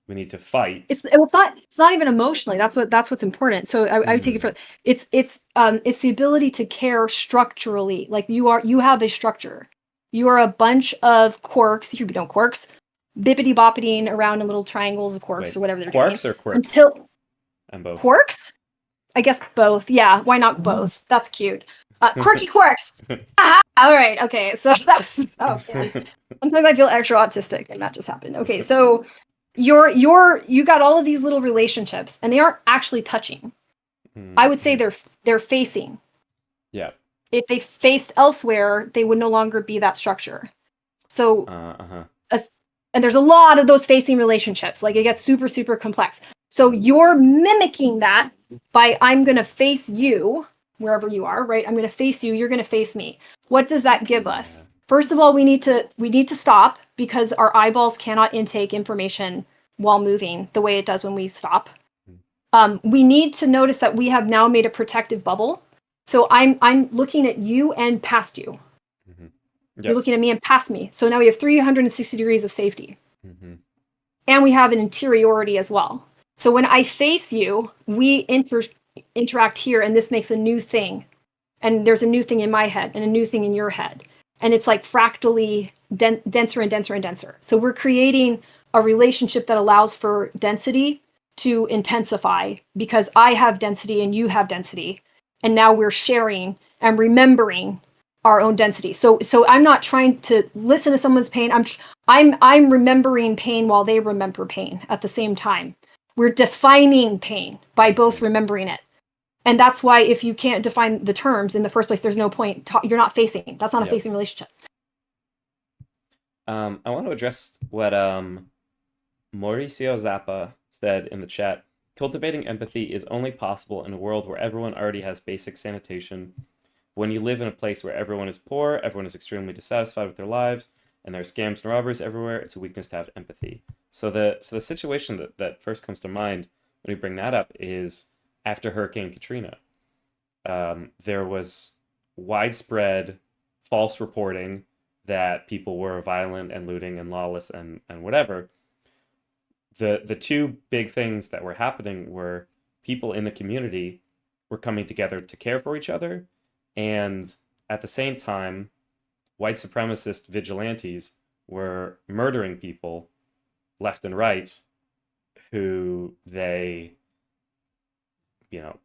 We need to fight. It's not even emotionally. That's what's important. So I would take it for it's the ability to care structurally. Like you have a structure. You are a bunch of quirks. You don't quirks, bippity boppiting around in little triangles of quirks or whatever they're doing. Quarks or quirks? Until and both. Quirks? I guess both. Yeah, why not both? That's cute. Quirky quirks. Aha! All right. Okay. So that's man. Sometimes I feel extra autistic, and that just happened. Okay. So you got all of these little relationships, and they aren't actually touching. I would say they're facing. Yeah. If they faced elsewhere, they would no longer be that structure. So, and there's a lot of those facing relationships. Like it gets super, super complex. So you're mimicking that by I'm going to face you wherever you are, right? I'm going to face you. You're going to face me. What does that give us? First of all, we need to stop, because our eyeballs cannot intake information while moving the way it does when we stop. We need to notice that we have now made a protective bubble. So I'm looking at you and past you. Yep. You're looking at me and past me. So now we have 360 degrees of safety. And we have an interiority as well. So when I face you, we interact here, and this makes a new thing. And there's a new thing in my head and a new thing in your head. And it's like fractally denser and denser and denser. So we're creating a relationship that allows for density to intensify, because I have density and you have density. And now we're sharing and remembering our own density. So I'm not trying to listen to someone's pain. I'm remembering pain while they remember pain at the same time. We're defining pain by both remembering it. And that's why if you can't define the terms in the first place, there's no point. You're not facing. That's not a facing relationship. I want to address what Mauricio Zappa said in the chat. Cultivating empathy is only possible in a world where everyone already has basic sanitation. When you live in a place where everyone is poor, everyone is extremely dissatisfied with their lives, and there are scams and robberies everywhere, it's a weakness to have empathy. So the situation that first comes to mind when we bring that up is after Hurricane Katrina. There was widespread false reporting that people were violent and looting and lawless and whatever. The two big things that were happening were people in the community were coming together to care for each other, and at the same time, white supremacist vigilantes were murdering people left and right who they,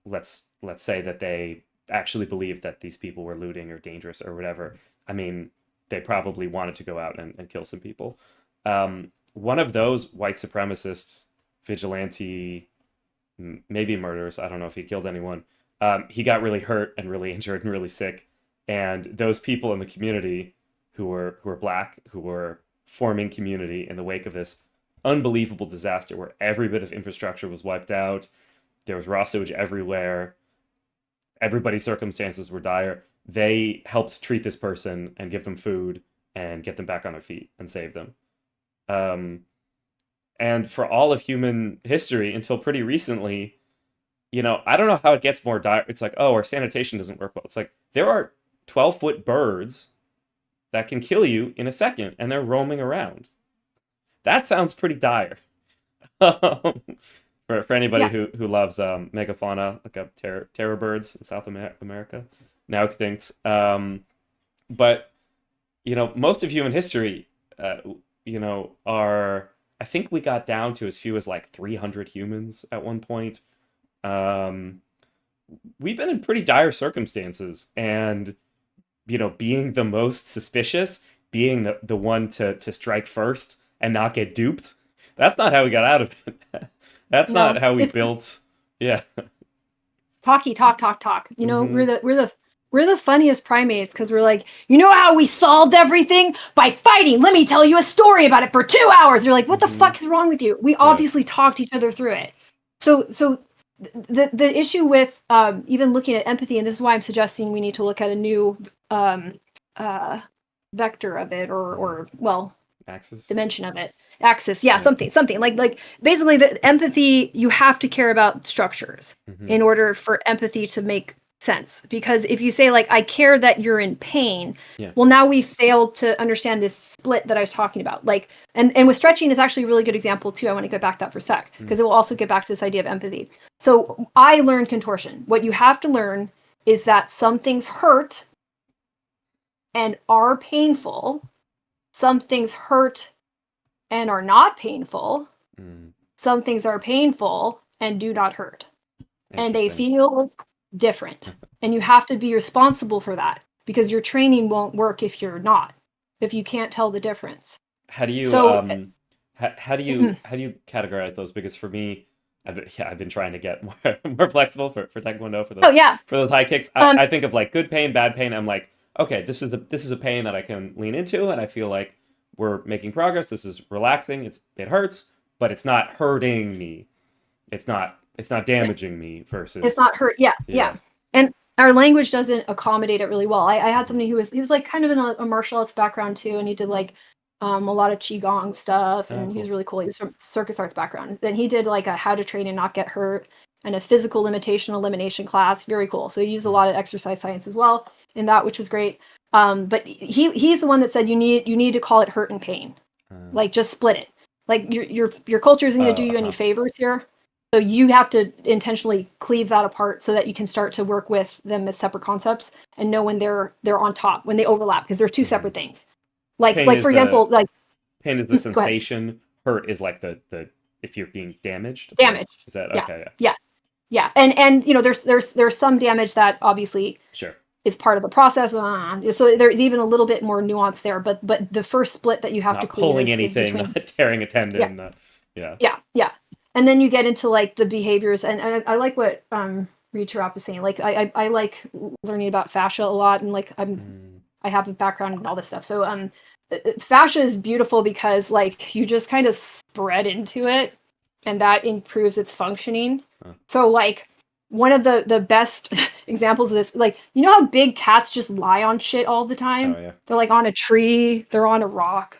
let's say that they actually believed that these people were looting or dangerous or whatever. I mean, they probably wanted to go out and kill some people. One of those white supremacists, vigilante, maybe murderers, I don't know if he killed anyone, he got really hurt and really injured and really sick. And those people in the community who were black, who were forming community in the wake of this unbelievable disaster where every bit of infrastructure was wiped out, there was raw sewage everywhere, everybody's circumstances were dire. They helped treat this person and give them food and get them back on their feet and save them. And for all of human history until pretty recently, I don't know how it gets more dire. It's like, oh, our sanitation doesn't work well. It's like there are 12-foot birds that can kill you in a second, and they're roaming around. That sounds pretty dire. For anybody who loves megafauna, like terror birds in South America, now extinct. But most of human history, are, I think we got down to as few as like 300 humans at one point. We've been in pretty dire circumstances, and being the most suspicious, being the one to strike first and not get duped, that's not how we got out of it. That's not how we built. Yeah. Talk. Mm-hmm. We're the funniest primates because we're like, how we solved everything? By fighting. Let me tell you a story about it for 2 hours. You're like, what the fuck is wrong with you? We obviously talked each other through it. So the issue with even looking at empathy, and this is why I'm suggesting we need to look at a new vector of it, or Axis. dimension of it. Axis, something like basically the empathy, you have to care about structures in order for empathy to make sense. Because if you say like, I care that you're in pain, well, now we failed to understand this split that I was talking about. Like, and with stretching is actually a really good example too. I want to get back to that for a sec, because it will also get back to this idea of empathy. So I learned contortion. What you have to learn is that some things hurt and are painful. Some things hurt and are not painful. Some things are painful and do not hurt. And they feel different. And you have to be responsible for that, because your training won't work if you're not, if you can't tell the difference. How do you how do you categorize those? Because for me, I've been trying to get more flexible for Taekwondo, for those for those high kicks. I think of like good pain, bad pain. I'm like, okay, this is a pain that I can lean into, and I feel like we're making progress. This is relaxing. It hurts, but it's not hurting me. It's not damaging me versus it's not hurt. Yeah. And our language doesn't accommodate it really well. I had somebody he was like kind of in a martial arts background too, and he did like a lot of qigong stuff, and he was really cool. He was from circus arts background. Then he did like a how to train and not get hurt and a physical limitation elimination class. Very cool. So he used a lot of exercise science as well in that, which was great. But he's the one that said you need to call it hurt and pain. Like just split it. Like your culture isn't going to do you any favors here. So you have to intentionally cleave that apart so that you can start to work with them as separate concepts and know when they're on top, when they overlap, because they're two separate things. Like for example, like pain is the sensation, hurt is like the if you're being damaged. Damaged. Is that okay? Yeah. And there's some damage that obviously is part of the process. So there's even a little bit more nuance there, but the first split that you have not to clear pulling is anything, between... not tearing a tendon. Yeah. And then you get into like the behaviors, and I like what Reed Tarap is saying. Like I like learning about fascia a lot, and like I have a background in all this stuff. So fascia is beautiful because like you just kind of spread into it, and that improves its functioning. So like one of the best examples of this, like, how big cats just lie on shit all the time? They're like on a tree, they're on a rock.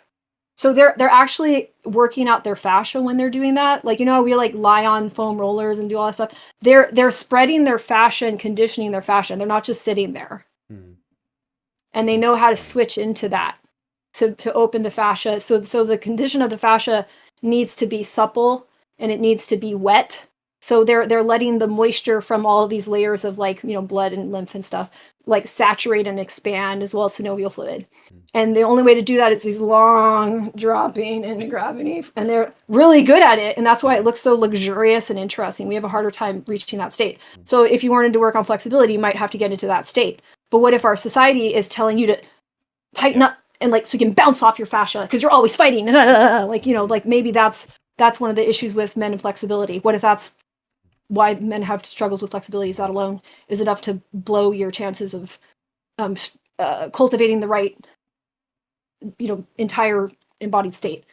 So they're actually working out their fascia when they're doing that. Like, we like lie on foam rollers and do all that stuff. They're spreading their fascia and conditioning their fascia. They're not just sitting there. And they know how to switch into that to open the fascia. So the condition of the fascia needs to be supple, and it needs to be wet. So they're letting the moisture from all of these layers of like, blood and lymph and stuff like saturate and expand, as well as synovial fluid. And the only way to do that is these long dropping into gravity, and they're really good at it. And that's why it looks so luxurious and interesting. We have a harder time reaching that state. So if you wanted to work on flexibility, you might have to get into that state. But what if our society is telling you to tighten up and like so you can bounce off your fascia because you're always fighting. Like, you know, like maybe that's one of the issues with men and flexibility. What if that's why men have struggles with flexibility? Is that alone is enough to blow your chances of cultivating the right, you know, entire embodied state?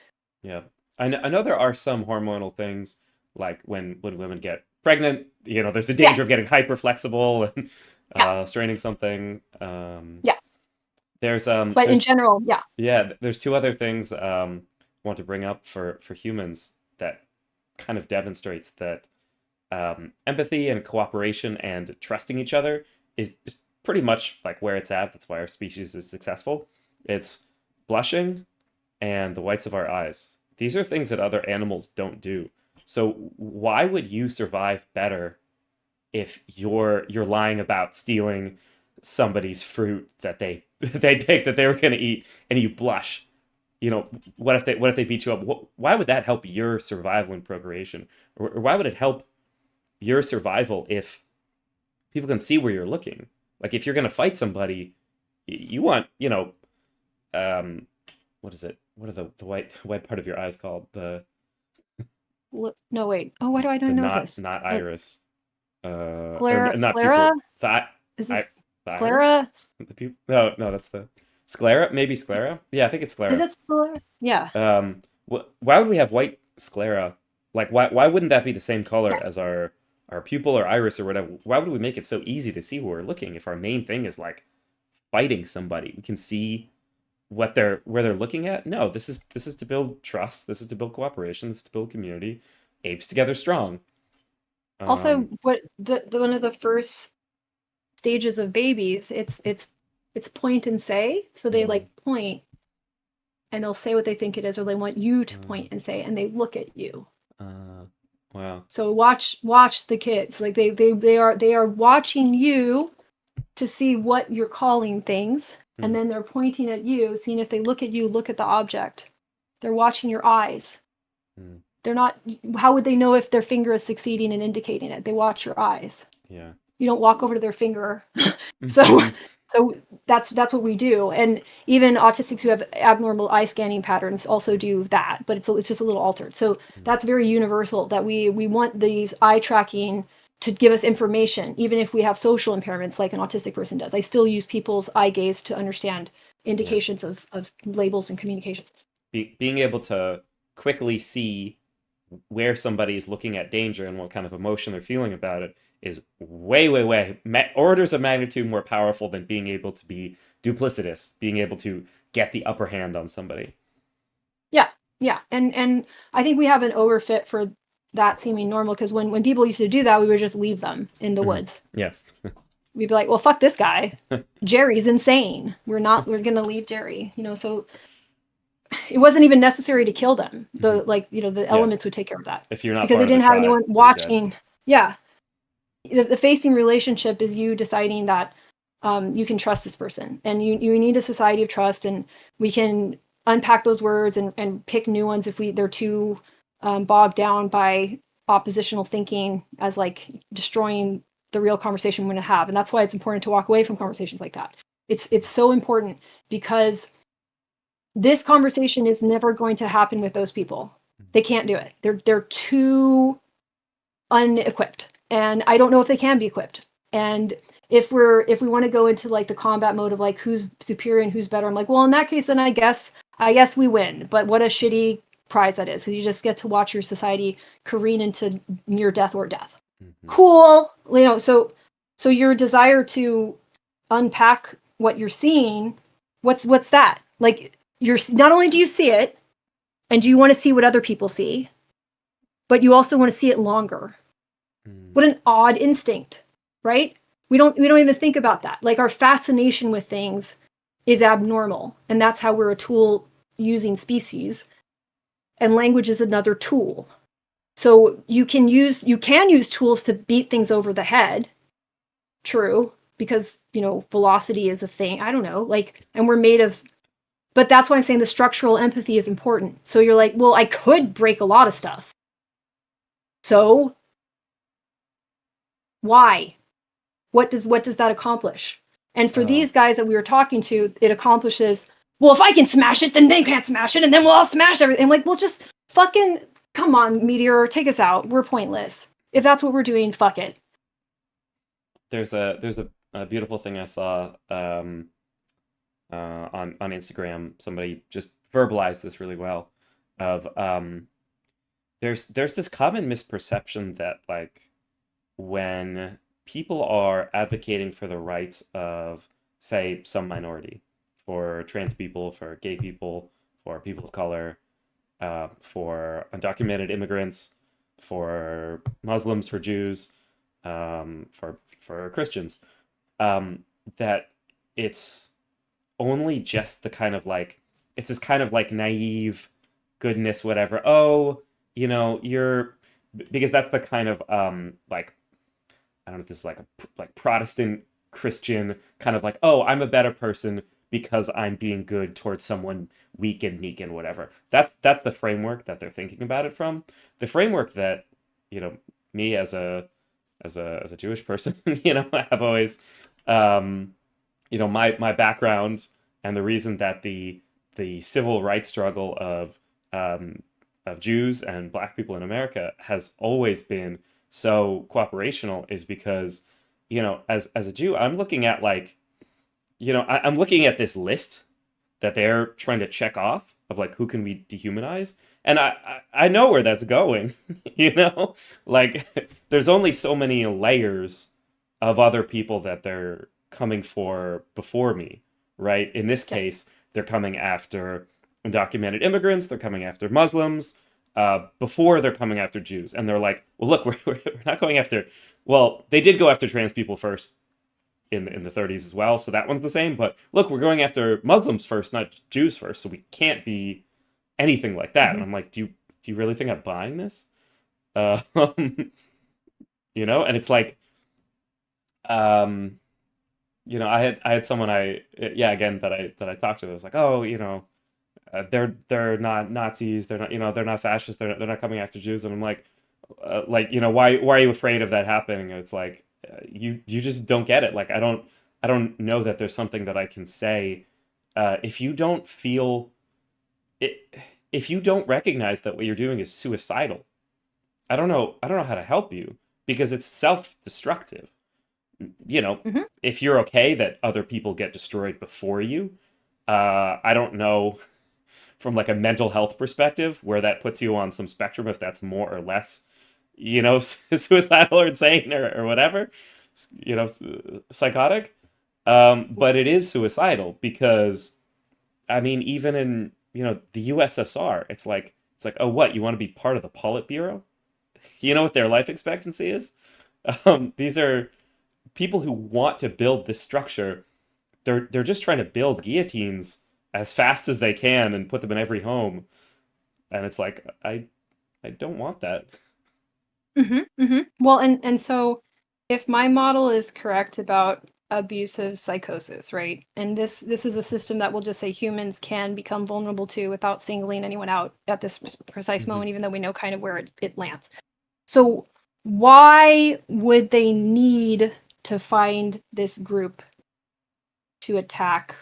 Yeah, I know there are some hormonal things like when women get pregnant, you know, there's a danger of getting hyper flexible and straining something. Yeah. There's But in general, there's two other things I want to bring up for humans that kind of demonstrates that empathy and cooperation and trusting each other is pretty much like where it's at. That's why our species is successful. It's blushing and the whites of our eyes. These are things that other animals don't do. So why would you survive better if you're lying about stealing somebody's fruit that they they picked that they were going to eat and you blush? You know, what if they beat you up? Why would that help your survival and procreation? Or why would it help your survival if people can see where you're looking? Like if you're going to fight somebody, you want, you know, what is it? What are the white part of your eyes called? The no, wait. Oh, why do I not know not this? not iris. Not Sclera? pupil. Is this The sclera? iris? The pupil? No, that's the sclera. Maybe sclera. Yeah, I think it's sclera. Is it sclera? Yeah. Why would we have white sclera? Like, why wouldn't that be the same color Yeah. as our pupil or iris or whatever? Why would we make it so easy to see who we're looking if our main thing is like fighting somebody? We can see where they're looking at. No, this is to build trust. This is to build cooperation. This is to build community. Apes together strong. Also, what the one of the first stages of babies, it's point and say. So they like point and they'll say what they think it is, or they want you to point and say, and they look at you. Wow. So watch the kids. Like they are watching you to see what you're calling things, and then they're pointing at you, seeing if they look at you, look at the object. They're watching your eyes. They're not. How would they know if their finger is succeeding and indicating it? They watch your eyes. Yeah. You don't walk over to their finger. So that's what we do. And even autistics who have abnormal eye scanning patterns also do that, but it's just a little altered. So that's very universal, that we want these eye tracking to give us information, even if we have social impairments like an autistic person does. I still use people's eye gaze to understand indications of labels and communication. Being able to quickly see where somebody is looking at danger and what kind of emotion they're feeling about it is way orders of magnitude more powerful than being able to be duplicitous, being able to get the upper hand on somebody. Yeah. And I think we have an overfit for that seeming normal, because when people used to do that, we would just leave them in the woods. Yeah. We'd be like, well, fuck this guy. Jerry's insane. We're going to leave Jerry, you know, so it wasn't even necessary to kill them. The the elements would take care of that. If you're not because they part of the didn't have tribe, anyone you're watching. Yeah. The facing relationship is you deciding that you can trust this person, and you need a society of trust, and we can unpack those words and pick new ones if they're too bogged down by oppositional thinking as like destroying the real conversation we're going to have. And that's why it's important to walk away from conversations like that. It's so important, because this conversation is never going to happen with those people. They can't do it. They're too unequipped, and I don't know if they can be equipped. And if we want to go into like the combat mode of like who's superior and who's better, I'm like, well, in that case, then I guess we win. But what a shitty prize that is, because you just get to watch your society careen into near death or death. Cool, you know. So your desire to unpack what you're seeing, what's that? Like, you're not only do you see it, and do you want to see what other people see, but you also want to see it longer. What an odd instinct, right? We don't even think about that. Like, our fascination with things is abnormal, and that's how we're a tool using species, and language is another tool. So you can use tools to beat things over the head. True, because, you know, velocity is a thing. I don't know, like, and we're made of, but that's why I'm saying the structural empathy is important. So you're like, well, I could break a lot of stuff. So why? What does that accomplish? And for these guys that we were talking to, it accomplishes well, if I can smash it, then they can't smash it, and then we'll all smash everything. I'm like, well, just fucking come on, Meteor, take us out. We're pointless. If that's what we're doing, fuck it. There's a beautiful thing I saw on Instagram. Somebody just verbalized this really well. Of there's this common misperception that like when people are advocating for the rights of, say, some minority, for trans people, for gay people, for people of color, for undocumented immigrants, for Muslims, for Jews, for Christians, that it's only just the kind of like it's this kind of like naive goodness, whatever. Oh, you're because that's the kind of like I don't know if this is like a like Protestant Christian kind of like, oh, I'm a better person because I'm being good towards someone weak and meek and whatever. That's the framework that they're thinking about it from. The framework that, me as a Jewish person, have always my background and the reason that the civil rights struggle of Jews and Black people in America has always been so cooperational is because, as a Jew, I'm looking at like, I'm looking at this list that they're trying to check off of like who can we dehumanize, and I know where that's going, like there's only so many layers of other people that they're coming for before me, right? In this case, they're coming after undocumented immigrants, they're coming after Muslims, before they're coming after Jews. And they're like, well, look, we're not going after, well, they did go after trans people first in the 30s as well, so that one's the same. But look, we're going after Muslims first, not Jews first, so we can't be anything like that. And I'm like, do you really think I'm buying this? And it's like, I had someone again that I talked to. I was like, oh, they're not Nazis, they're not fascists, they're not coming after Jews, and I'm like, why are you afraid of that happening? And it's like, you just don't get it. Like I don't know that there's something that I can say, if you don't feel it, if you don't recognize that what you're doing is suicidal. I don't know how to help you because it's self-destructive. If you're okay that other people get destroyed before you, I don't know from like a mental health perspective where that puts you on some spectrum, if that's more or less, suicidal or insane or whatever, psychotic. But it is suicidal because, I mean, even in, the USSR, it's like, oh, what, you want to be part of the Politburo? You know what their life expectancy is? These are people who want to build this structure. They're just trying to build guillotines as fast as they can and put them in every home. And it's like, I don't want that. Well, and so if my model is correct about abusive psychosis, right? And this is a system that will just say humans can become vulnerable to without singling anyone out at this precise moment, even though we know kind of where it lands. So why would they need to find this group to attack,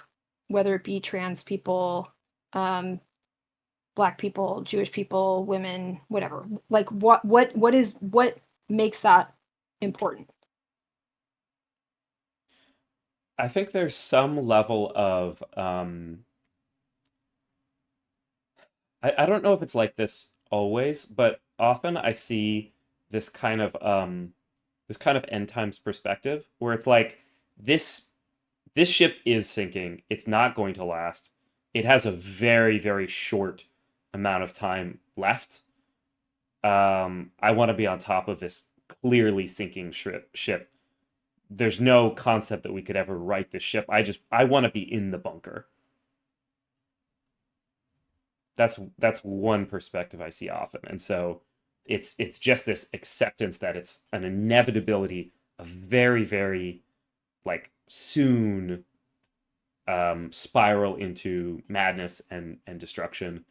whether it be trans people, Black people, Jewish people, women, whatever? Like what makes that important? I think there's some level of I don't know if it's like this always, but often I see this kind of end times perspective where it's like this this ship is sinking. It's not going to last. It has a very, very short amount of time left. I want to be on top of this clearly sinking ship. There's no concept that we could ever right this ship. I want to be in the bunker. That's one perspective I see often. And so it's just this acceptance that it's an inevitability, a very, very like soon spiral into madness and destruction,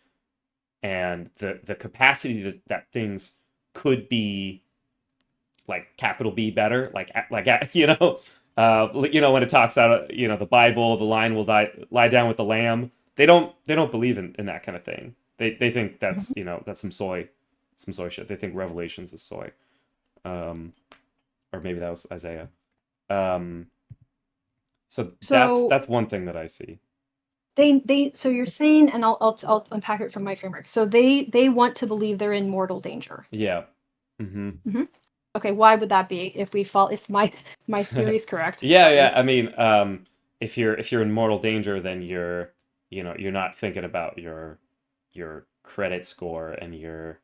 and the capacity that things could be like capital B better, when it talks out, the Bible, the lion will lie down with the lamb. they don't believe in that kind of thing. They think that's that's some soy shit. They think Revelations is soy, or maybe that was Isaiah. Um, so So that's one thing that I see. so you're saying, and I'll unpack it from my framework. So they want to believe they're in mortal danger. Yeah. Mm-hmm. Okay, why would that be if my theory is correct? Yeah. I mean, if you're in mortal danger, then you're not thinking about your credit score and your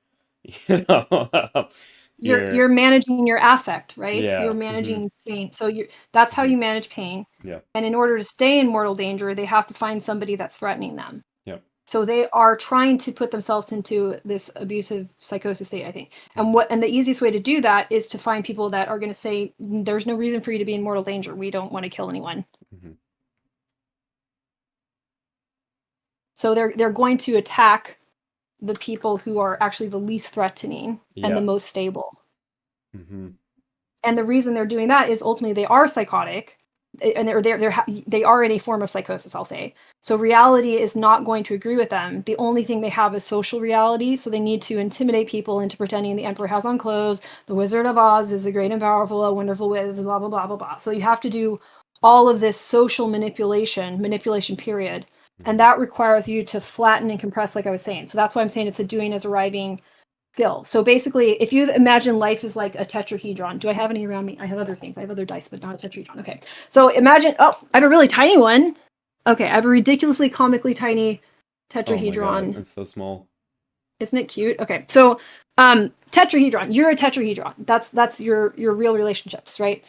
you know You're managing your affect, right? You're yeah. managing pain. So that's how Mhm. you manage pain. Yeah. And in order to stay in mortal danger, they have to find somebody that's threatening them. Yeah. So they are trying to put themselves into this abusive psychosis state, I think. And the easiest way to do that is to find people that are going to say, there's no reason for you to be in mortal danger. We don't want to kill anyone. Mhm. So they're going to attack the people who are actually the least threatening and the Yeah. most stable. Mm-hmm. And the reason they're doing that is ultimately they are psychotic, and they are in a form of psychosis, I'll say. So reality is not going to agree with them. The only thing they have is social reality. So they need to intimidate people into pretending the emperor has on clothes, the Wizard of Oz is the great and powerful, a wonderful wiz, blah blah blah blah blah. So you have to do all of this social manipulation period, and that requires you to flatten and compress, like I was saying. So that's why I'm saying it's a doing as arriving skill. So basically, if you imagine life is like a tetrahedron. Do I have any around me? I have other things. I have other dice, but not a tetrahedron. Okay. So imagine, I have a really tiny one. Okay. I have a ridiculously comically tiny Oh my tetrahedron. God, it's so small. Isn't it cute? Okay. So tetrahedron, you're a tetrahedron. That's your real relationships, right?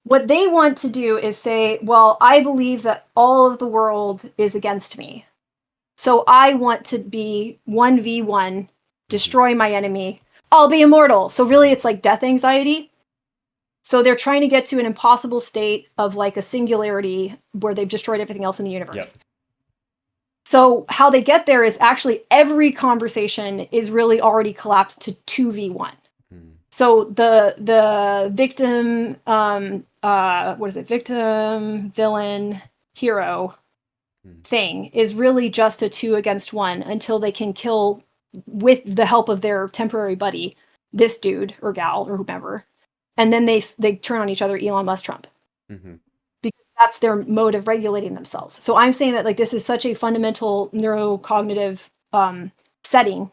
What they want to do is say, well, I believe that all of the world is against me. So I want to be 1v1, destroy my enemy. I'll be immortal. So really it's like death anxiety. So they're trying to get to an impossible state of like a singularity where they've destroyed everything else in the universe. Yep. So how they get there is actually every conversation is really already collapsed to 2v1. So the victim, what is it? Victim, villain, hero thing is really just a 2 against 1 until they can kill, with the help of their temporary buddy, this dude or gal or whomever, and then they turn on each other, Elon Musk, Trump, because that's their mode of regulating themselves. So I'm saying that like this is such a fundamental neurocognitive setting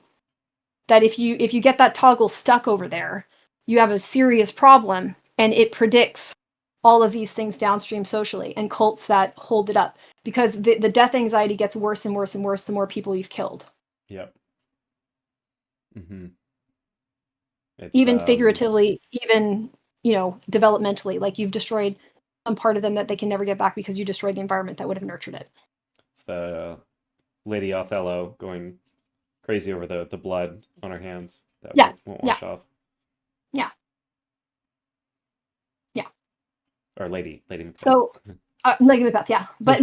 that if you get that toggle stuck over there, you have a serious problem, and it predicts all of these things downstream socially and cults that hold it up, because the death anxiety gets worse and worse and worse the more people you've killed. Yep. Mm-hmm. Even figuratively, even developmentally, like you've destroyed some part of them that they can never get back because you destroyed the environment that would have nurtured it. It's the Lady Othello going crazy over the blood on her hands that won't wash off. Yeah. Or Lady Macbeth. So Lady Macbeth, yeah, but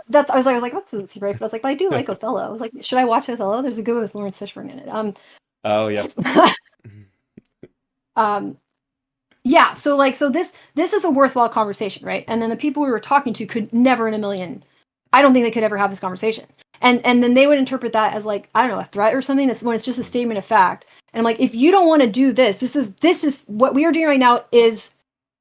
that's I was like that's a secret, but I was like, but I do like Othello. I was like, should I watch Othello? There's a good one with Lawrence Fishburne in it. Oh yeah. Yeah. So this is a worthwhile conversation, right? And then the people we were talking to could never in a million. I don't think they could ever have this conversation. And then they would interpret that as like, I don't know, a threat or something. That's when it's just a statement of fact. And I'm like, if you don't want to do this is what we are doing right now is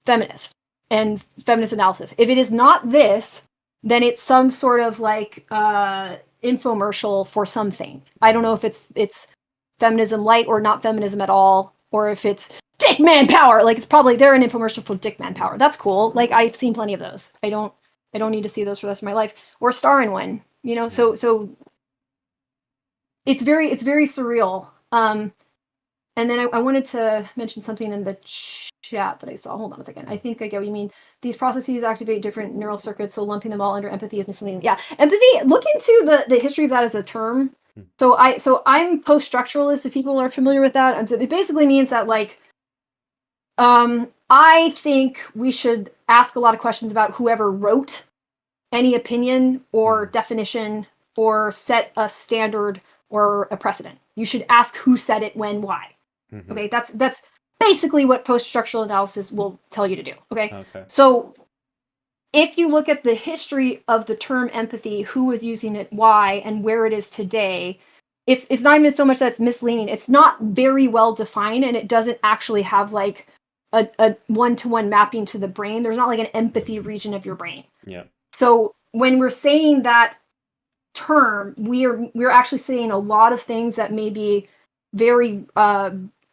feminist and feminist analysis. If it is not this, then it's some sort of like infomercial for something. I don't know if it's feminism light or not feminism at all, or if it's dick man power. Like it's probably they're an infomercial for dick man power. That's cool. Like I've seen plenty of those. I don't need to see those for the rest of my life. Or star in one, so it's very surreal. And then I wanted to mention something in the chat that I saw. Hold on a second. I think I get what you mean. These processes activate different neural circuits, so lumping them all under empathy is something. Yeah, empathy. Look into the history of that as a term. So I'm post-structuralist. If people are familiar with that, it basically means that like, I think we should ask a lot of questions about whoever wrote any opinion or definition or set a standard or a precedent. You should ask who said it, when, why. Okay, that's basically what post-structural analysis will tell you to do. Okay. So if you look at the history of the term empathy, who was using it, why, and where it is today, it's not even so much that it's misleading. It's not very well defined, and it doesn't actually have like a one-to-one mapping to the brain. There's not like an empathy region of your brain. Yeah. So when we're saying that term, we're actually saying a lot of things that may be very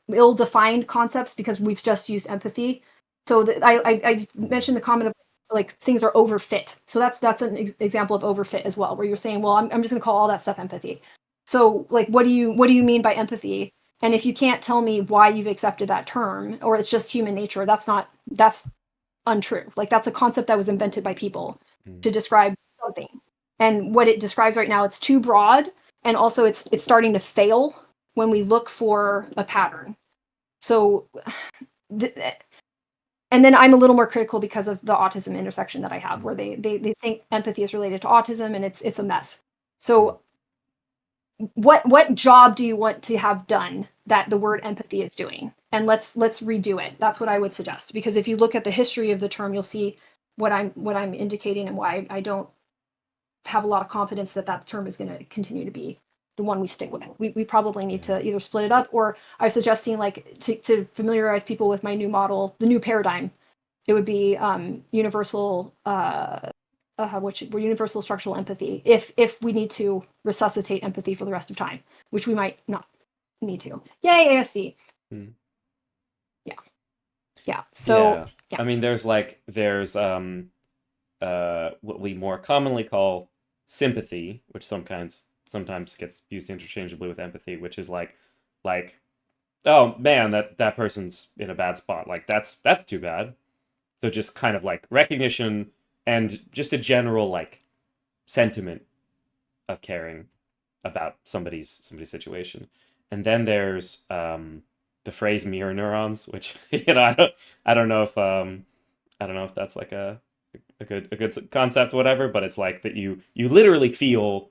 ill-defined concepts because we've just used empathy. So I mentioned the comment of like things are overfit. So that's an example of overfit as well, where you're saying, well, I'm just going to call all that stuff empathy. So like, what do you mean by empathy? And if you can't tell me why you've accepted that term, or it's just human nature, that's untrue. Like that's a concept that was invented by people to describe something. And what it describes right now, it's too broad, and also it's starting to fail when we look for a pattern. So and then I'm a little more critical because of the autism intersection that I have, where they think empathy is related to autism, and it's a mess. So what job do you want to have done that the word empathy is doing? And let's redo it. That's what I would suggest, because if you look at the history of the term, you'll see what I'm indicating and why I don't have a lot of confidence that term is going to continue to be the one we stick with. We probably need to either split it up, or I'm suggesting like to familiarize people with my new model, the new paradigm. It would be universal universal structural empathy, if we need to resuscitate empathy for the rest of time, which we might not need to. Yay, ASD. Yeah. So I mean, there's what we more commonly call sympathy, which sometimes gets used interchangeably with empathy, which is like, oh man, that person's in a bad spot. Like that's too bad. So just kind of like recognition and just a general like sentiment of caring about somebody's situation. And then there's the phrase mirror neurons, which I don't know if that's like a good concept, whatever, but it's like that you literally feel,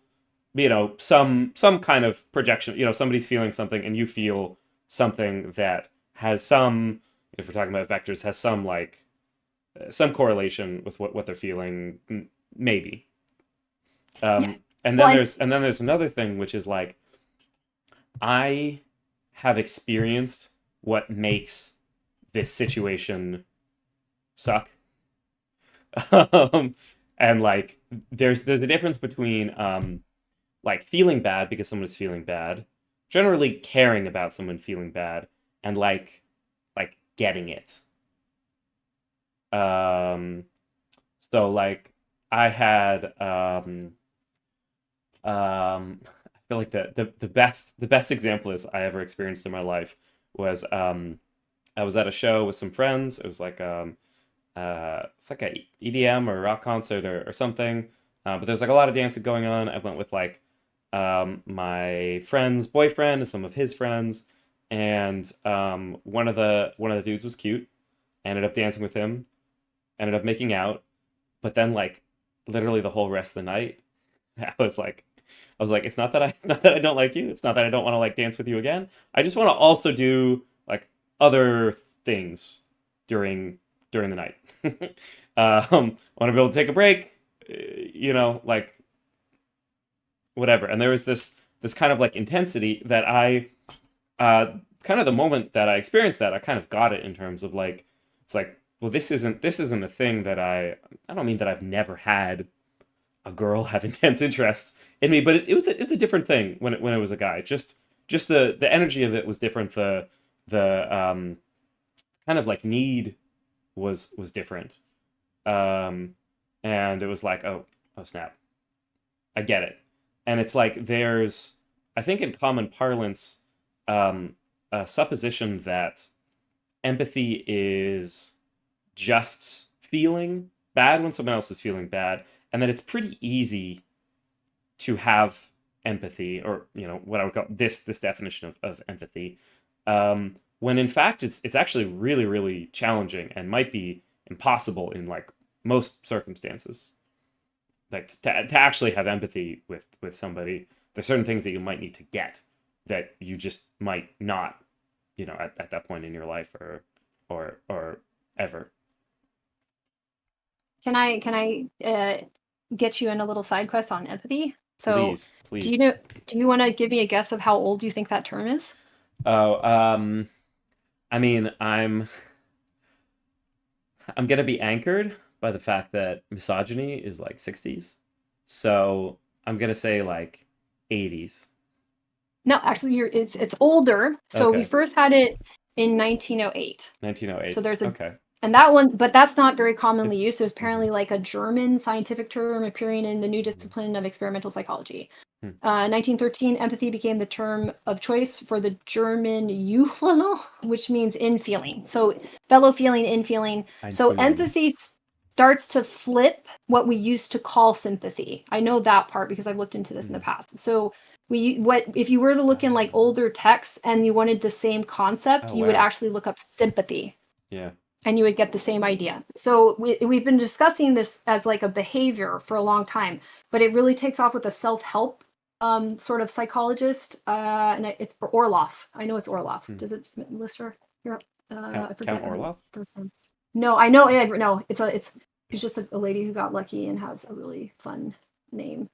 some kind of projection, somebody's feeling something and you feel something that has some, if we're talking about vectors, has some like some correlation with what they're feeling, maybe. And then there's another thing, which is like, I have experienced what makes this situation suck. And like there's a difference between like feeling bad because someone is feeling bad, generally caring about someone feeling bad, and like getting it. So like I had I feel like the best example is I ever experienced in my life was I was at a show with some friends. It was like it's like a EDM or rock concert or something. But there's like a lot of dancing going on. I went with like my friend's boyfriend and some of his friends, and one of the dudes was cute. Ended up dancing with him, ended up making out, but then like literally the whole rest of the night, I was like, it's not that not that I don't like you. It's not that I don't want to like dance with you again. I just want to also do like other things during the night. Want to be able to take a break, like whatever. And there was this kind of like intensity that I kind of the moment that I experienced that, I kind of got it in terms of like, it's like, well, this isn't a thing that I don't mean that I've never had a girl have intense interest in me, but it was a different thing when it was a guy. Just the energy of it was different. The kind of like need was different. And it was like, oh snap, I get it. And it's like there's, I think in common parlance, a supposition that empathy is just feeling bad when someone else is feeling bad, and that it's pretty easy to have empathy, or what I would call this definition of empathy, when in fact it's actually really, really challenging and might be impossible in like most circumstances. Like to actually have empathy with somebody, there's certain things that you might need to get that you just might not, at that point in your life or ever. Can I get you in a little side quest on empathy? So, Please. do you want to give me a guess of how old you think that term is? Oh, I mean, I'm gonna be anchored by the fact that misogyny is like 60s. So I'm gonna say like 80s. No, actually, it's older. So we Okay. first had it in 1908. 1908. So there's a Okay. and that one, but that's not very commonly It- used. It was mhm, apparently like a German scientific term appearing in the new mhm, discipline of experimental psychology. hmm. 1913, empathy became the term of choice for the German Gefühl, which means in feeling. So fellow feeling, in feeling. So Einfühlung. empathy starts to flip what we used to call sympathy. I know that part because I've looked into this in the Mhm. past. So what if you were to look in like Ah. older texts and you wanted the same concept, Oh you would wow. actually look up sympathy Yeah. and you would get the same idea. So we've been discussing this as like a behavior for a long time, but it really takes off with a self-help sort of psychologist, and it's Orloff. I know it's Orloff. Hmm. Does it list her here? I Count forget her Orloff? first name. No, I know. No, it's she's just a lady who got lucky and has a really fun name.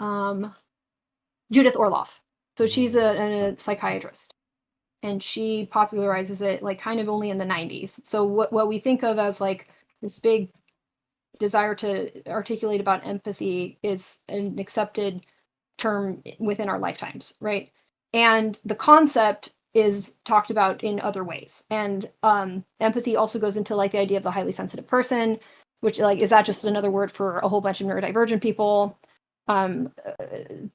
Um, Judith Orloff. So she's a psychiatrist, and she popularizes it like kind of only in the 90s. So what we think of as like this big desire to articulate about empathy is an accepted term within our lifetimes, right? And the concept is talked about in other ways. And empathy also goes into like the idea of the highly sensitive person, which like is that just another word for a whole bunch of neurodivergent people? um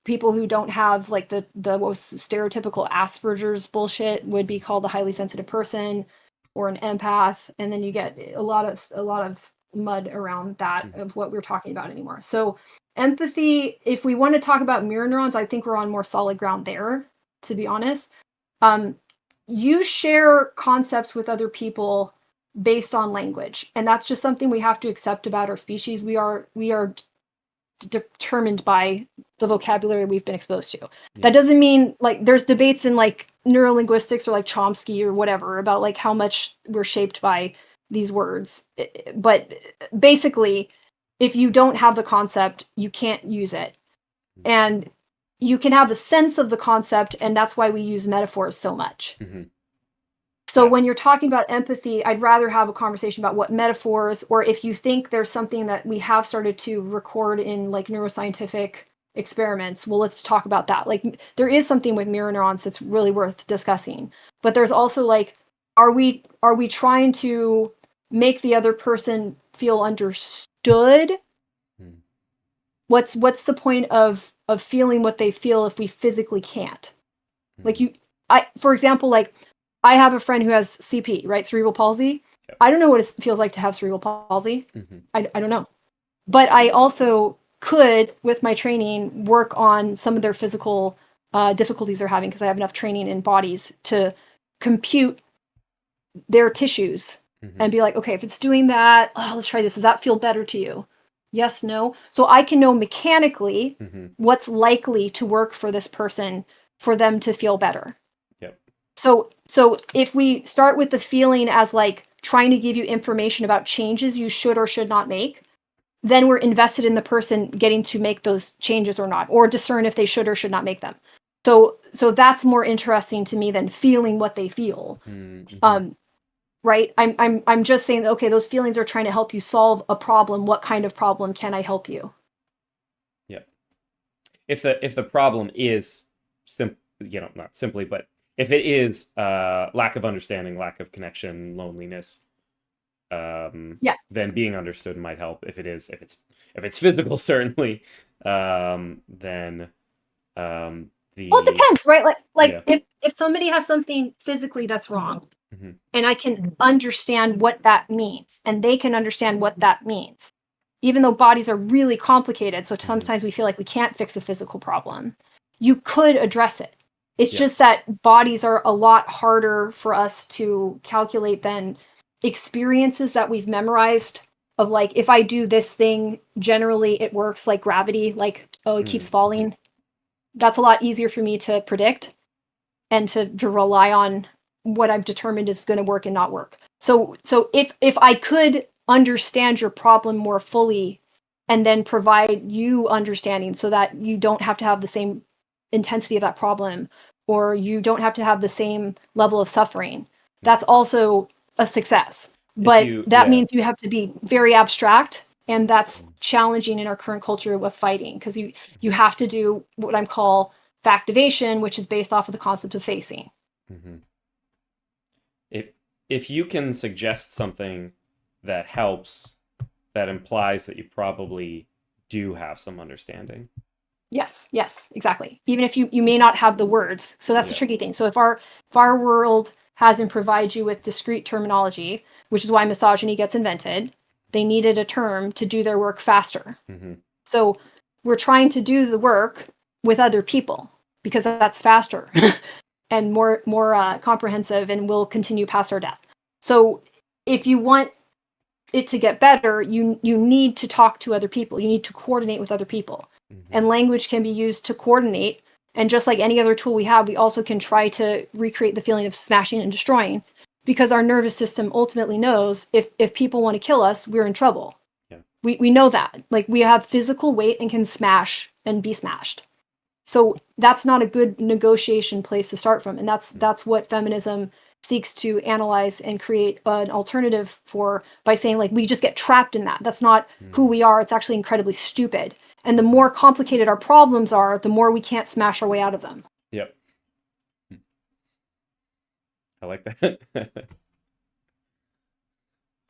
People who don't have like the what was the stereotypical Asperger's bullshit would be called a highly sensitive person or an empath, and then you get a lot of mud around that Mhm. of what we're talking about anymore. So empathy, if we want to talk about mirror neurons, I think we're on more solid ground there, to be honest. um you share concepts with other people based on language, and that's just something we have to accept about our species. We are determined by the vocabulary we've been exposed to. Yeah. That doesn't mean like there's debates in like neurolinguistics or like Chomsky or whatever about like how much we're shaped by these words. But basically, if you don't have the concept, you can't use it. And you can have a sense of the concept, and that's why we use metaphors so much. Mhm. So Yeah. when you're talking about empathy, I'd rather have a conversation about what metaphors, or if you think there's something that we have started to record in like neuroscientific experiments, well, let's talk about that. Like there is something with mirror neurons that's really worth discussing. But there's also like, are we trying to make the other person feel understood? Mm. What's the point of feeling what they feel if we physically can't? Like Mhm. for example, like I have a friend who has CP, right? Cerebral palsy. Yep. I don't know what it feels like to have cerebral palsy. Mhm. I don't know. But I also could, with my training, work on some of their physical difficulties they're having because I have enough training in bodies to compute their tissues Mhm. and be like, okay, if it's doing that, let's try this. Does that feel better to you? Yes, no. So I can know mechanically Mhm. what's likely to work for this person for them to feel better. Yep. So if we start with the feeling as like trying to give you information about changes you should or should not make, then we're invested in the person getting to make those changes or not, or discern if they should or should not make them. So that's more interesting to me than feeling what they feel. Mhm. Um, right? I'm just saying, okay, those feelings are trying to help you solve a problem. What kind of problem can I help you? Yep. If the problem is not simply, but if it is lack of understanding, lack of connection, loneliness, Yeah. then being understood might help. If it's physical, certainly, then Well, it the depends, right? Like yeah. if somebody has something physically that's wrong, Mhm. and I can understand what that means, and they can understand what that means. Even though bodies are really complicated, so Mhm. sometimes we feel like we can't fix a physical problem, you could address it. It's Yeah. just that bodies are a lot harder for us to calculate than experiences that we've memorized of like, if I do this thing, generally it works, like gravity, like, oh, it keeps Mhm. falling. That's a lot easier for me to predict and to rely on what I've determined is going to work and not work. So if I could understand your problem more fully and then provide you understanding so that you don't have to have the same intensity of that problem, or you don't have to have the same level of suffering. That's also a success. But that means you have to be very abstract, and that's challenging in our current culture of fighting, because you have to do what I call factivation, which is based off of the concept of facing. Mm-hmm. If you can suggest something that helps, that implies that you probably do have some understanding. Yes, exactly. Even if you may not have the words. So that's a tricky thing. So if our world hasn't provided you with discrete terminology, which is why misogyny gets invented, they needed a term to do their work faster. Mm-hmm. So we're trying to do the work with other people because that's faster and more comprehensive, and will continue past our death. So if you want it to get better, you need to talk to other people. You need to coordinate with other people. Mm-hmm. And language can be used to coordinate. And just like any other tool we have, we also can try to recreate the feeling of smashing and destroying, because our nervous system ultimately knows if people want to kill us, we're in trouble. Yeah. We know that. Like, we have physical weight and can smash and be smashed. So that's not a good negotiation place to start from. And that's what feminism seeks to analyze and create an alternative for, by saying, like, we just get trapped in that. That's not who we are. It's actually incredibly stupid. And the more complicated our problems are, the more we can't smash our way out of them. Yep. I like that.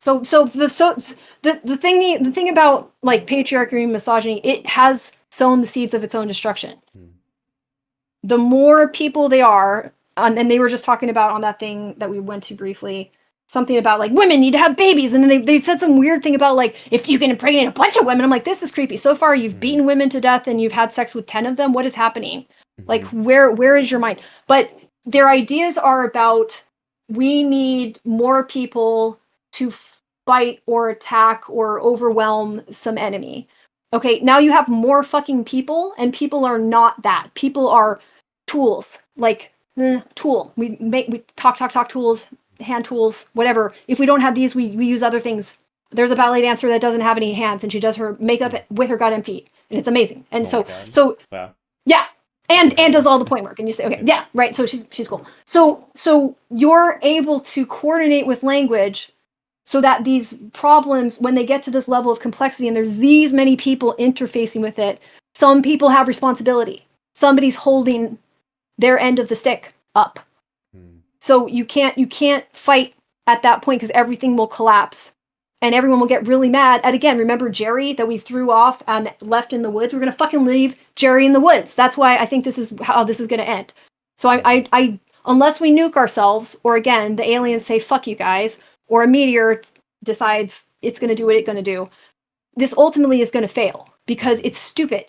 So the thing about, like, patriarchy and misogyny, it has sown the seeds of its own destruction. The more people they are, and they were just talking about on that thing that we went to briefly, something about, like, women need to have babies, and then they said some weird thing about, like, if you can impregnate a bunch of women. I'm like, this is creepy. So far you've beaten women to death and you've had sex with 10 of them. What is happening? Like, where is your mind? But their ideas are about, we need more people to fight or attack or overwhelm some enemy. Okay, now you have more fucking people, and people are not that. People are tools. Like, tool. We talk tools, hand tools, whatever. If we don't have these, we use other things. There's a ballet dancer that doesn't have any hands, and she does her makeup with her goddamn feet, and it's amazing. And so wow. Yeah. And does all the point work. And you say, okay, yeah, right. So she's cool. So you're able to coordinate with language so that these problems, when they get to this level of complexity and there's these many people interfacing with it, some people have responsibility. Somebody's holding their end of the stick up. So you can't fight at that point, because everything will collapse and everyone will get really mad. And again, remember Jerry that we threw off and left in the woods? We're going to fucking leave Jerry in the woods. That's why I think this is how this is going to end. So I unless we nuke ourselves, or again, the aliens say, fuck you guys, or a meteor decides it's going to do what it's going to do, this ultimately is going to fail because it's stupid.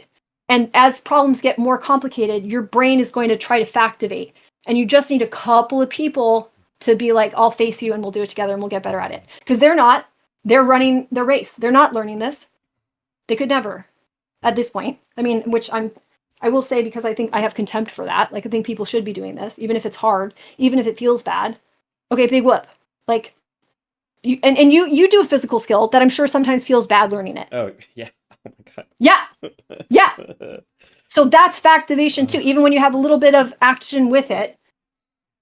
And as problems get more complicated, your brain is going to try to factivate. And you just need a couple of people to be like, I'll face you and we'll do it together and we'll get better at it. Because they're running the race. They're not learning this. They could never at this point. I mean, which I will say, because I think I have contempt for that. Like, I think people should be doing this, even if it's hard, even if it feels bad. Okay, big whoop. Like, you do a physical skill that I'm sure sometimes feels bad learning it. Oh, yeah. Oh my God. Yeah. So that's factivation too. Even when you have a little bit of action with it,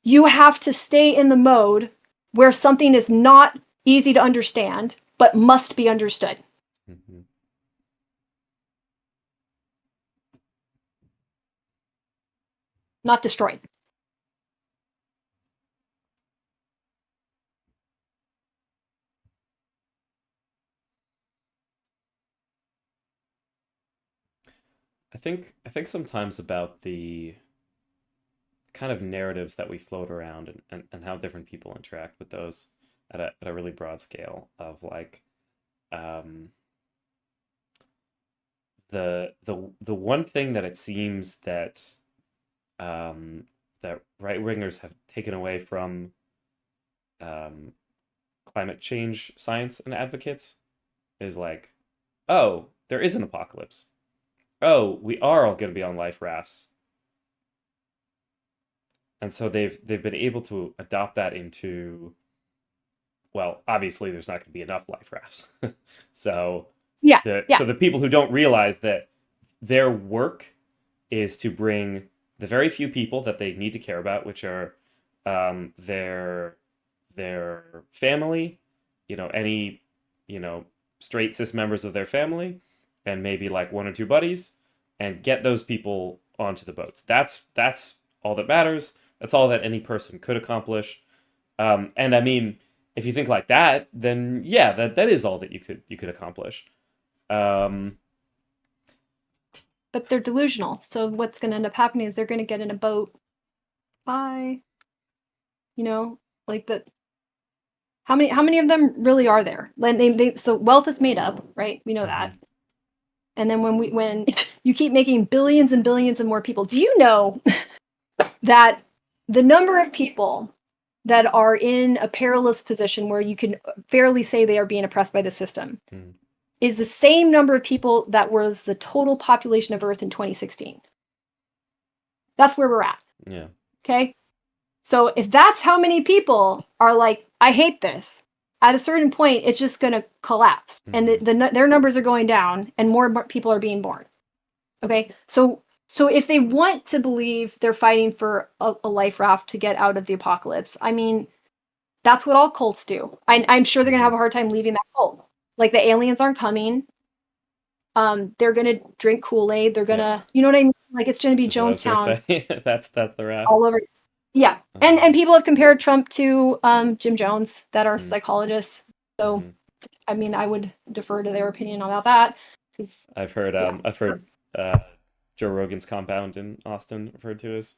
you have to stay in the mode where something is not easy to understand, but must be understood. Mm-hmm. Not destroyed. I think sometimes about the kind of narratives that we float around, and how different people interact with those at a really broad scale of, like, the one thing that it seems that that right wingers have taken away from climate change science and advocates is, like, oh, there is an apocalypse. Oh, we are all going to be on life rafts. And so they've been able to adopt that into well, obviously there's not going to be enough life rafts. So Yeah. so the people who don't realize that their work is to bring the very few people that they need to care about, which are their family, any straight cis members of their family, and maybe like one or two buddies, and get those people onto the boats. That's all that matters. That's all that any person could accomplish. And I mean, if you think like that, then yeah, that is all that you could accomplish. Um, But they're delusional. So what's going to end up happening is they're going to get in a boat. Bye. Like that. How many of them really are there? So wealth is made up, right? We know that. And then when you keep making billions and billions and more people, do you know that the number of people that are in a perilous position where you can fairly say they are being oppressed by the system is the same number of people that was the total population of Earth in 2016. That's where we're at. yeah. Okay. So if that's how many people are like, I hate this, at a certain point, it's just going to collapse. And their numbers are going down and more people are being born. Okay. So if they want to believe they're fighting for a life raft to get out of the apocalypse, I mean, that's what all cults do. I'm sure they're going to have a hard time leaving that cult. Like the aliens aren't coming. They're going to drink Kool-Aid. They're going to, you know what I mean? Like it's going to be That's what I was gonna Jonestown say. That's the raft. all over. Yeah. And people have compared Trump to Jim Jones that are psychologists. So, I mean, I would defer to their opinion about that. I've heard Joe Rogan's compound in Austin referred to as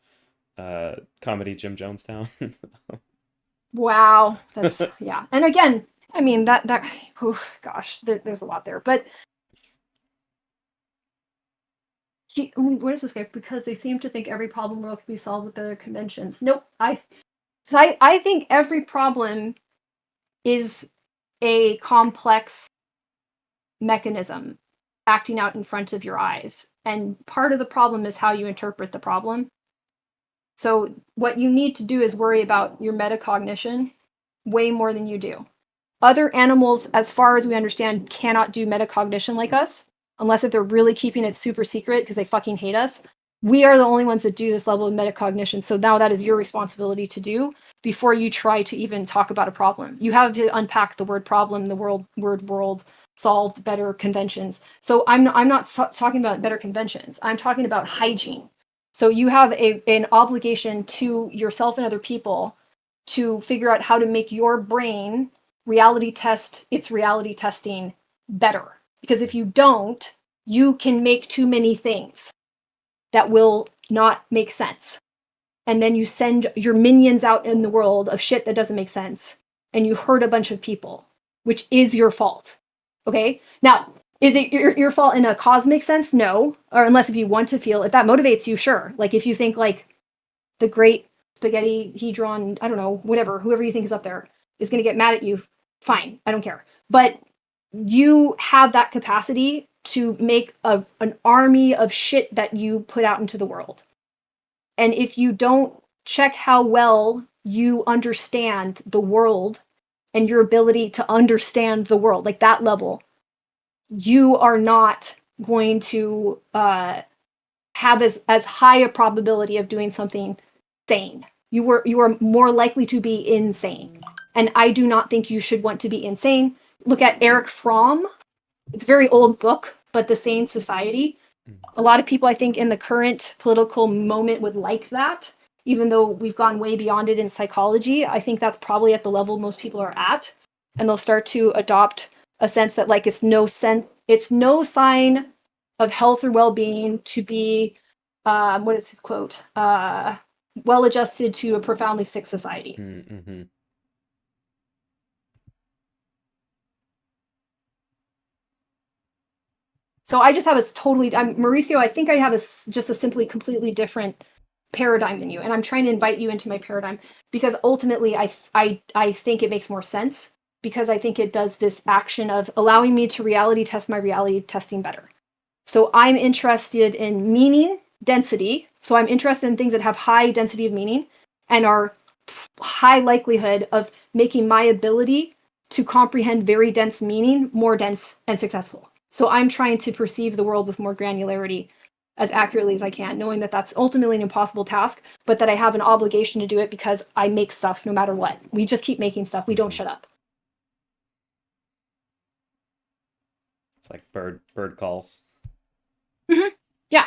comedy Jim Jonestown. Wow. That's, yeah. And again, I mean, gosh, there's a lot there. But what is this guy? Because they seem to think every problem in the world can be solved with better conventions. Nope. I think every problem is a complex mechanism acting out in front of your eyes. And part of the problem is how you interpret the problem. So what you need to do is worry about your metacognition way more than you do. Other animals, as far as we understand, cannot do metacognition like us, unless if they're really keeping it super secret because they fucking hate us. We are the only ones that do this level of metacognition. So now that is your responsibility to do before you try to even talk about a problem. You have to unpack the word problem, the word world, solved better conventions. So I'm not talking about better conventions. I'm talking about hygiene. So you have an obligation to yourself and other people to figure out how to make your brain reality test its reality testing better. Because if you don't, you can make too many things that will not make sense. And then you send your minions out in the world of shit that doesn't make sense. And you hurt a bunch of people, which is your fault. Okay? Now, is it your fault in a cosmic sense? No. Or unless if you want to feel, if that motivates you, sure. Like if you think like the great spaghetti hedron, I don't know, whatever, whoever you think is up there is going to get mad at you, fine. I don't care. But you have that capacity to make an army of shit that you put out into the world. And if you don't check how well you understand the world and your ability to understand the world, like that level, you are not going to have as high a probability of doing something sane. You are more likely to be insane. And I do not think you should want to be insane. Look at Eric Fromm. It's a very old book, but The Sane Society. A lot of people, I think, in the current political moment would like that, even though we've gone way beyond it in psychology. I think that's probably at the level most people are at. And they'll start to adopt a sense that like it's no sign of health or well-being to be, what is his quote? Well-adjusted to a profoundly sick society. Mm-hmm. So I just have Mauricio, I think I have just a simply completely different paradigm than you. And I'm trying to invite you into my paradigm because ultimately I think it makes more sense because I think it does this action of allowing me to reality test my reality testing better. So I'm interested in meaning density. So I'm interested in things that have high density of meaning and are high likelihood of making my ability to comprehend very dense meaning more dense and successful. So I'm trying to perceive the world with more granularity as accurately as I can, knowing that that's ultimately an impossible task, but that I have an obligation to do it because I make stuff no matter what. We just keep making stuff. We don't shut up. It's like bird calls. Yeah.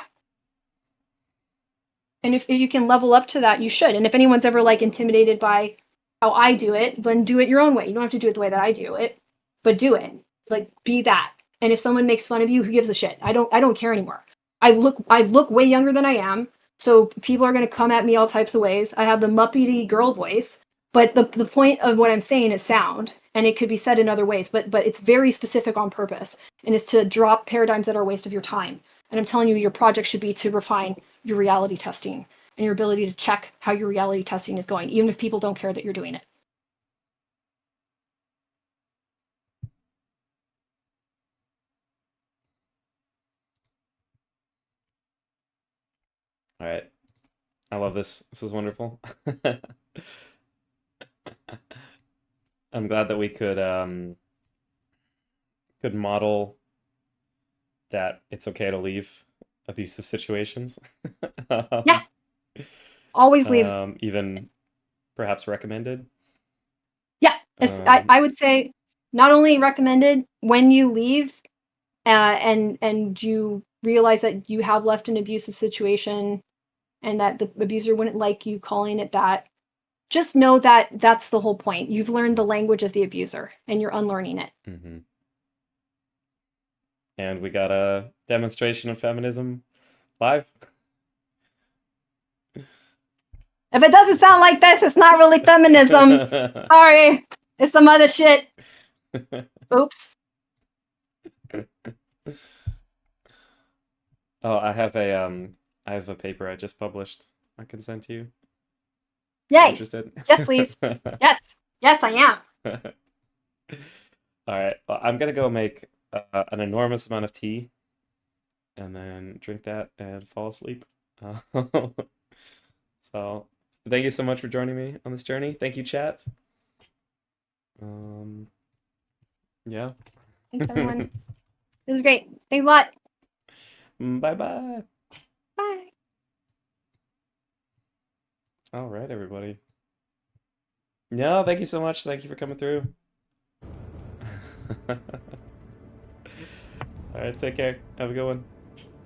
And if you can level up to that, you should. And if anyone's ever like intimidated by how I do it, then do it your own way. You don't have to do it the way that I do it, but do it. Like be that. And if someone makes fun of you, who gives a shit? I don't care anymore. I look way younger than I am, so people are gonna come at me all types of ways. I have the muppety girl voice, but the point of what I'm saying is sound, and it could be said in other ways, but it's very specific on purpose, and it's to drop paradigms that are a waste of your time. And I'm telling you, your project should be to refine your reality testing and your ability to check how your reality testing is going, even if people don't care that you're doing it. All right. I love this. This is wonderful. I'm glad that we could model that it's okay to leave abusive situations. Yeah. Always leave. Even perhaps recommended. Yeah. I would say not only recommended when you leave and you realize that you have left an abusive situation and that the abuser wouldn't like you calling it that, just know that that's the whole point. You've learned the language of the abuser and you're unlearning it. Mm-hmm. And we got a demonstration of feminism live. If it doesn't sound like this, it's not really feminism. Sorry. It's some other shit. Oops. Oh, I have a paper I just published. I can send to you. Yay. Interested? Yes, please. Yes. Yes, I am. All right. Well, I'm gonna go make an enormous amount of tea, and then drink that and fall asleep. So, thank you so much for joining me on this journey. Thank you, chat. Yeah. Thanks, everyone. This is great. Thanks a lot. Bye-bye. Bye. All right, everybody. No, thank you so much. Thank you for coming through. All right, take care. Have a good one.